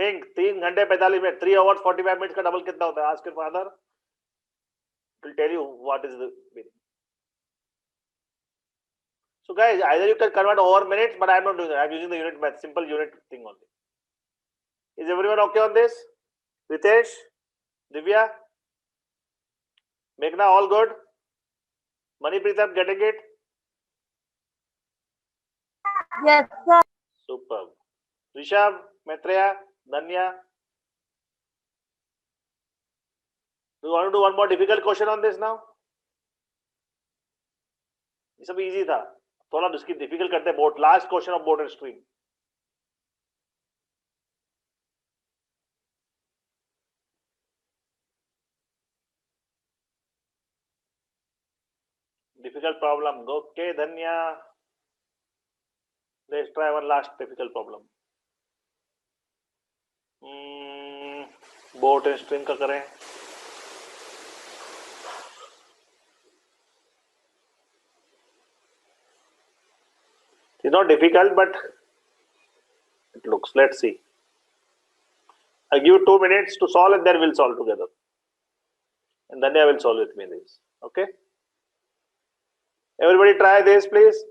Think 3 घंटे 45 मिनट. 3 hours 45 minutes का डबल कितना होता है? Ask your father. It will tell you what is the meaning. So guys, either you can convert over minutes, but I'm not doing that. I'm using the unit math, simple unit thing only. Is everyone okay on this? Ritesh, Divya, Meghna, all good? Manipreet, I'm getting it? Yes, sir. Superb. Rishabh, Maitreya, Danya. Do you want to do one more difficult question on this now? ये सब easy था. थोड़ा इसकी difficult करते हैं boat. Last question of boat and stream. Difficult problem. Okay, Danya. Let's try one last difficult problem. Boat and stream का करें. It's not difficult, but it looks. Let's see. I give you 2 minutes to solve, and then we'll solve together. And then I will solve with me this. Okay. Everybody try this, please.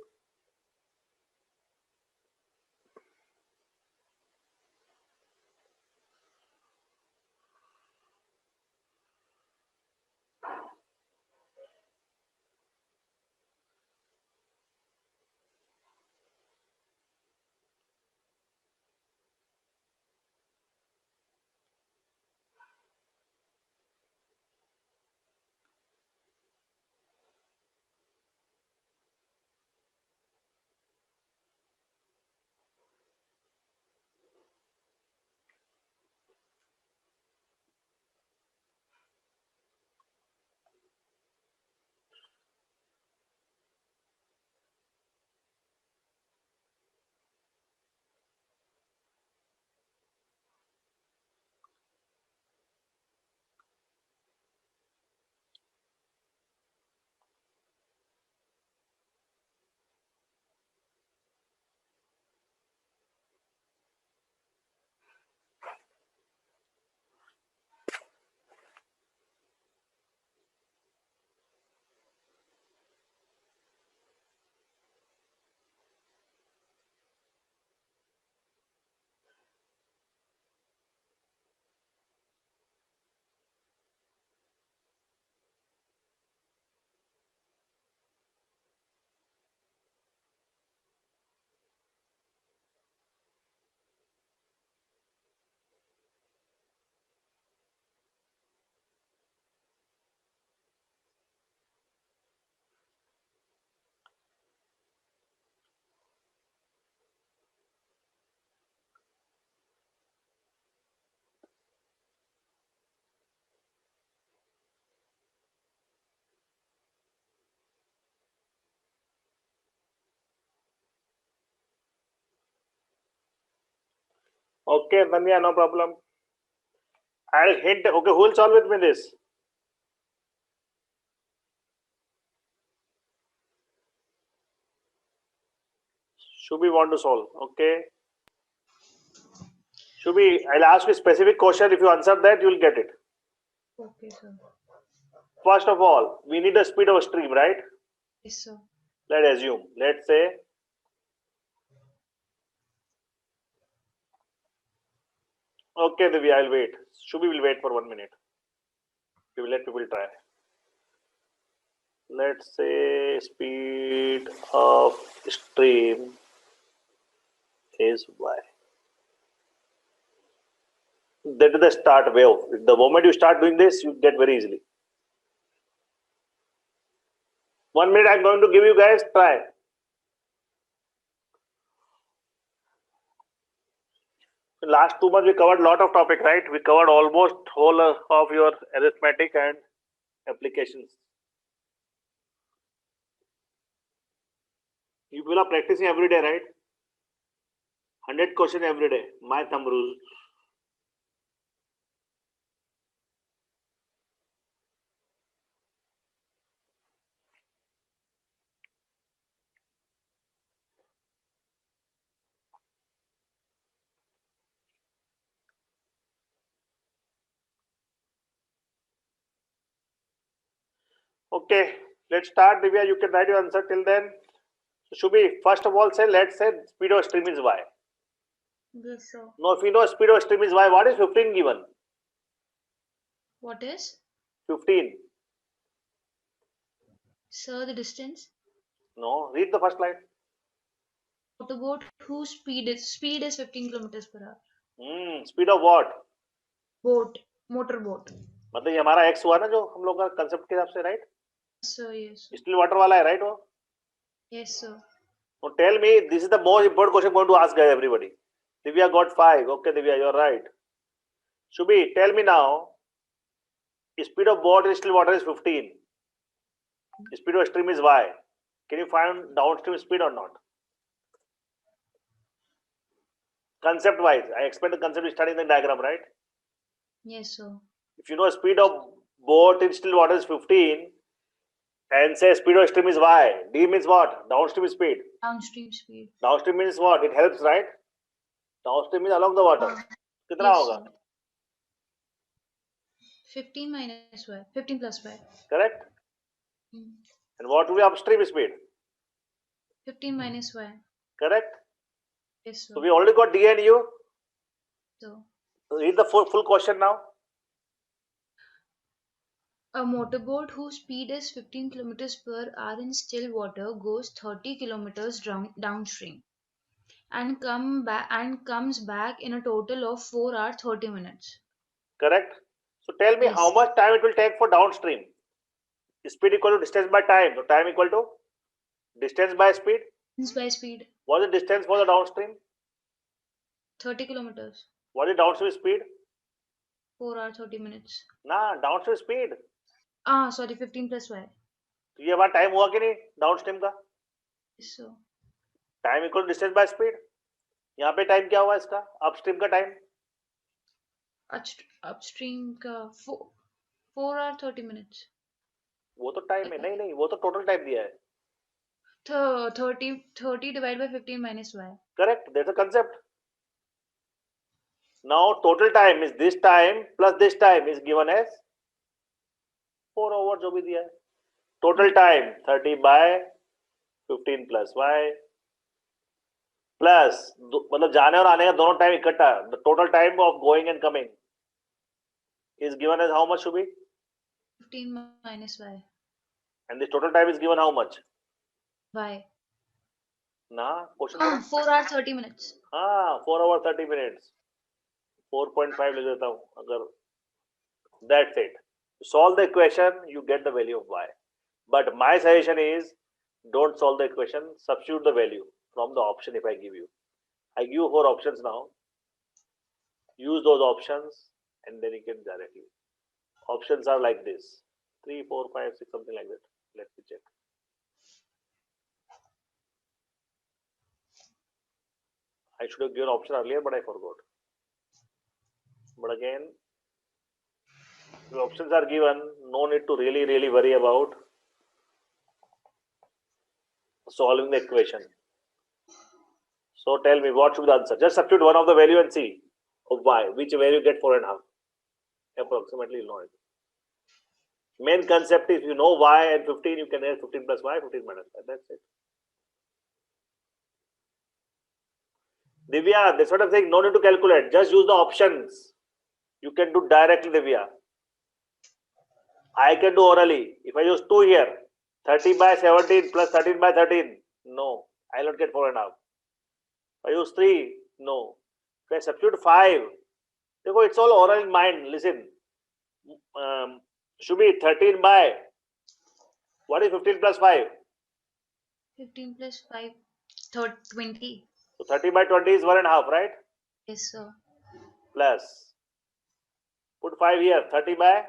Okay, Danya, no problem. I'll hint. Okay, who will solve with me this? Shubhi want to solve. Okay. Shubhi, I'll ask you a specific question. If you answer that, you'll get it. Okay, sir. First of all, we need the speed of a stream, right? Yes, sir. Let's assume. Let's say okay, Divya, I'll wait. Shubhi will wait for 1 minute. We will let people try. Let's say speed of stream is y. That is the start wave. The moment you start doing this, you get very easily. 1 minute, I'm going to give you guys. Try. Last 2 months we covered a lot of topic, right? We covered almost whole of your arithmetic and applications. You people are practicing every day, right? 100 question every day. My thumb rule. Okay, let's start. Divya, you can write your answer till then. So should we first of all say, let's say speed of stream is y. Yes, sir. Now if we know speed of stream is y, what is 15 given? What is? 15. Sir, the distance? No, read the first line. Motorboat whose speed is 15 kilometers per hour. Speed of what? Boat. Motorboat. मतलब ये हमारा x हुआ ना जो हम लोग का concept के हिसाब से, right? Sir, yes. Sir. Still water वाला है, राइट वो? Yes, sir. Now tell me, this is the most important question I'm going to ask guys, everybody. Divya got 5. Okay, Divya, you're right. Shubhi, tell me now, speed of boat in still water is 15. Speed of stream is y. Can you find downstream speed or not? Concept wise, I expect the concept is studying the diagram, right? Yes, sir. If you know speed of boat in still water is 15 and say speed of stream is y, d means what? Downstream speed. Downstream speed. Downstream means what? It helps, right? Downstream means along the water. कितना Yes, होगा? sir. 15 minus y. 15 plus y. Correct? Hmm. And what will be upstream speed? 15 minus y. Correct? Yes, sir. So we already got d and u. So, Read the full question now. a motorboat whose speed is 15 kilometers per hour in still water goes 30 kilometers downstream and comes back in a total of 4 hours 30 minutes. Correct? So tell me Yes. how much time it will take for downstream. Speed equal to distance by time. So time equal to distance by speed. Distance by speed. What is the distance for the downstream? 30 kilometers. What is downstream speed? 4 hours 30 minutes. Nah, downstream speed. Sorry, 15 plus y. तो ये हमारा time हुआ कि नहीं downstream का? Yes, sir. Time equal distance by speed. यहाँ पे time क्या हुआ इसका? अपस्ट्रीम का टाइम. Upstream का 4 hours 30 minutes. वो तो टाइम है. नहीं, वो तो टोटल टाइम दिया है. 30 divided by 15 minus y. Correct. That's a concept. Now total time is this time plus this time is given as 4 over जो भी दिया है. Total time 30 by 15 plus y plus मतलब जाने और आने का दोनों टाइम इकट्ठा. The total time of going and coming is given as how much should be? 15 minus y. And this total time is given how much? Y. ना question 4 hours 30 minutes. हाँ 4 hour 30 minutes. 4.5 ले देता हूँ अगर. That's it. Solve the equation, you get the value of y. But my suggestion is, don't solve the equation, substitute the value from the option if I give you. I give you 4 options now. Use those options and then you can directly. Options are like this. 3, 4, 5, 6, something like that. Let me check. I should have given option earlier, but I forgot. But again, the options are given. No need to really worry about solving the equation. So tell me, what should be the answer? Just substitute one of the value and see of y, which value you get 4.5. Approximately, you know it. Main concept is, you know y and 15, you can add 15 plus y, 15 minus y. That's it. Divya, this sort of thing, no need to calculate. Just use the options. You can do directly, Divya. I can do orally. If I use 2 here, 30 by 17 plus 13 by 13, no, I will not get 4.5. If I use 3, no. If I substitute 5, it's all oral in mind. Listen, should be 13 by, what is 15 plus 5? 15 plus 5, 20. So 30 by 20 is 1.5, right? Yes, sir. Plus, put 5 here, 30 by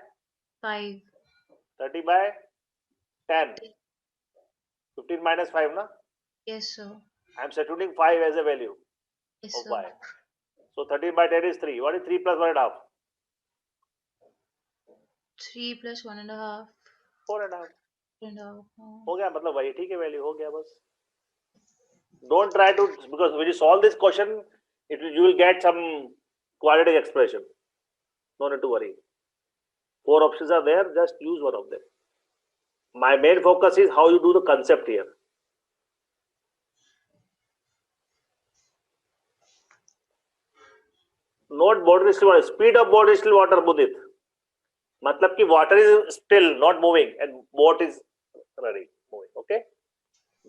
5. 30 by 10. 15 minus 5, na? Yes, sir. I am substituting 5 as a value Yes, of sir. y. So 13 by 10 is 3. What is 3 plus 1.5? 3 plus 1.5. 4.5. 1.5. हो गया मतलब वही ठीक है value हो गया बस. Don't try to, because when you solve this question, you will get some quadratic expression. No need to worry. 4 options are there, just use one of them. My main focus is how you do the concept here. Not body still water. Speed of body still water, Mudit. मतलब कि water is still not moving and boat is running, moving. Okay,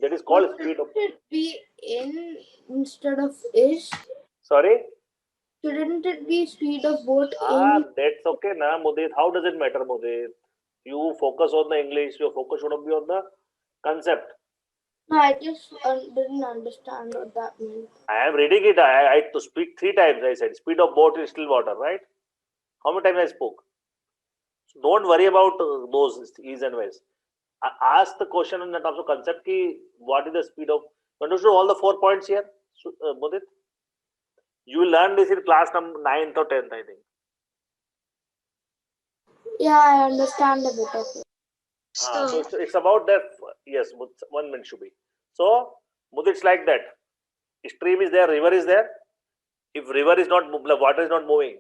that is called speed of. Shouldn't it be in instead of is? Sorry. Shouldn't it be speed of boat in? That's okay, na, Mudit. How does it matter, Mudit? You focus on the English. Your focus should be on the concept. No, I just didn't understand what that meant. I am reading it. I to speak 3 times. I said speed of boat is still water, right? How many times I spoke? So don't worry about those e's and w's. Ask the question in terms of concept. Ki what is the speed of? You understood all the 4 points here, Mudit? You will learn this in class number 9th or 10th, I think. Yeah, I understand a bit of it. So it's about that. Yes, 1 minute should be. So Mudit, it's like that. Stream is there, river is there. If river is not, water is not moving.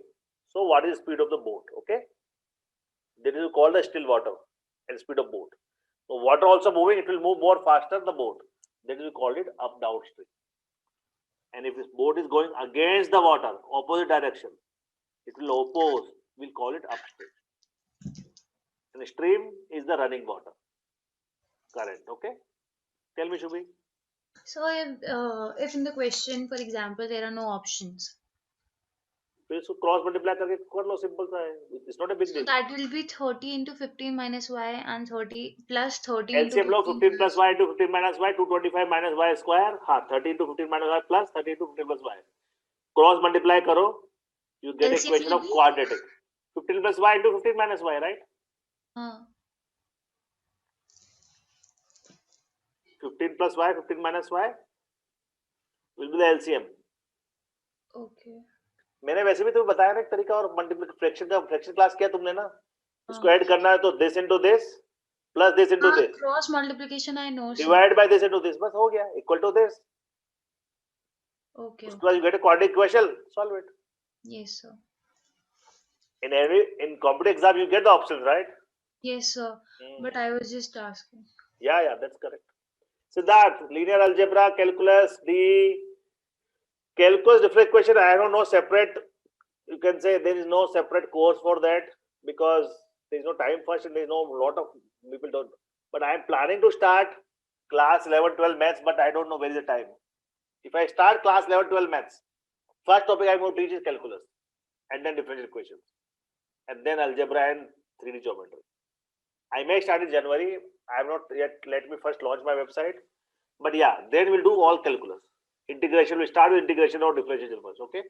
So what is the speed of the boat? Okay, that is called the still water and speed of boat. So water also moving, it will move more faster the boat. That is we call it up downstream. And if this boat is going against the water, opposite direction, it will oppose. We'll call it upstream. And stream is the running water. Current. Okay. Tell me, Shubhi. So if in the question, for example, there are no options, फिर इसको cross multiply करके कर लो, simple सा है. It's not a big so deal. that will be 30 into 15 minus y and 30 plus 30 into LCM low 15 15 plus y into 15 minus y 225 minus y square. हाँ 30 into 15 minus y plus 30 into 15 plus y. Cross multiply करो, you get a LCM equation will of be quadratic. 15 plus y into 15 minus y, right? 15 plus y, 15 minus y will be the LCM. okay. मैंने वैसे भी तुम्हें बताया ना एक तरीका, और मल्टीप्लिकेशन फ्रैक्शन का फ्रैक्शन क्लास किया तुमने ना. इसको ऐड करना है तो this into this plus this into this Cross multiplication I know, sir. divide by this into this, बस हो गया, equal to this. Okay. उसके बाद you get a quadratic equation, solve it. Yes, sir. In competitive exam you get the options, right? Yes, sir. But I was just asking. Yeah, that's correct. Siddharth, linear algebra, calculus, calculus different equation. I don't know separate. You can say there is no separate course for that because there is no time first and there is no lot of people don't. But I am planning to start class 11, 12 maths, but I don't know where is the time. If I start class 11, 12 maths, first topic I am going to teach is calculus, and then differential equations, and then algebra and 3D geometry. I may start in January. I have not yet. Let me first launch my website. But yeah, then we'll do all calculus. Integration, we start with integration or differential first, okay?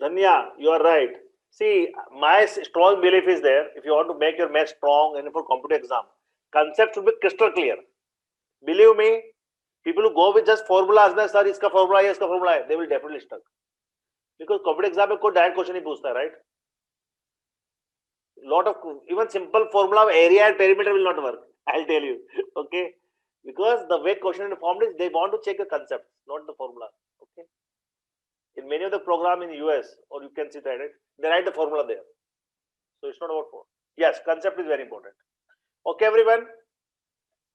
Dhanya, you are right. See, my strong belief is there. If you want to make your math strong and for competitive exam, concept should be crystal clear. Believe me, people who go with just formulas, na sir, iska formula hai, they will definitely stuck. Because competitive exam में कोई direct question नहीं पूछता, right? Lot of even simple formula of area and perimeter will not work. I'll tell you, okay? Because the way question is formed is they want to check the concept, not the formula. Okay. In many of the program in US, or you can see that they write the formula there. So it's not about formula. Yes, concept is very important. Okay, everyone.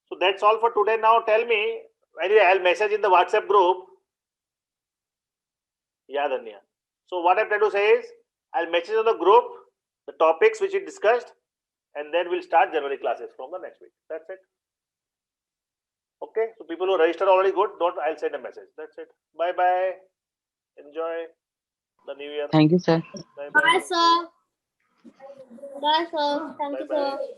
So that's all for today. Now tell me. Anyway, I'll message in the WhatsApp group. Yeah, Dhanya. So what I'm trying to say is, I'll message on the group the topics which we discussed, and then we'll start January classes from the next week. That's it. Okay. So people who registered already good. Don't. I'll send a message. That's it. Bye bye. Enjoy the new year. Thank you, sir. Bye Bye, bye. sir. Bye, sir. Thank you, Bye bye. sir.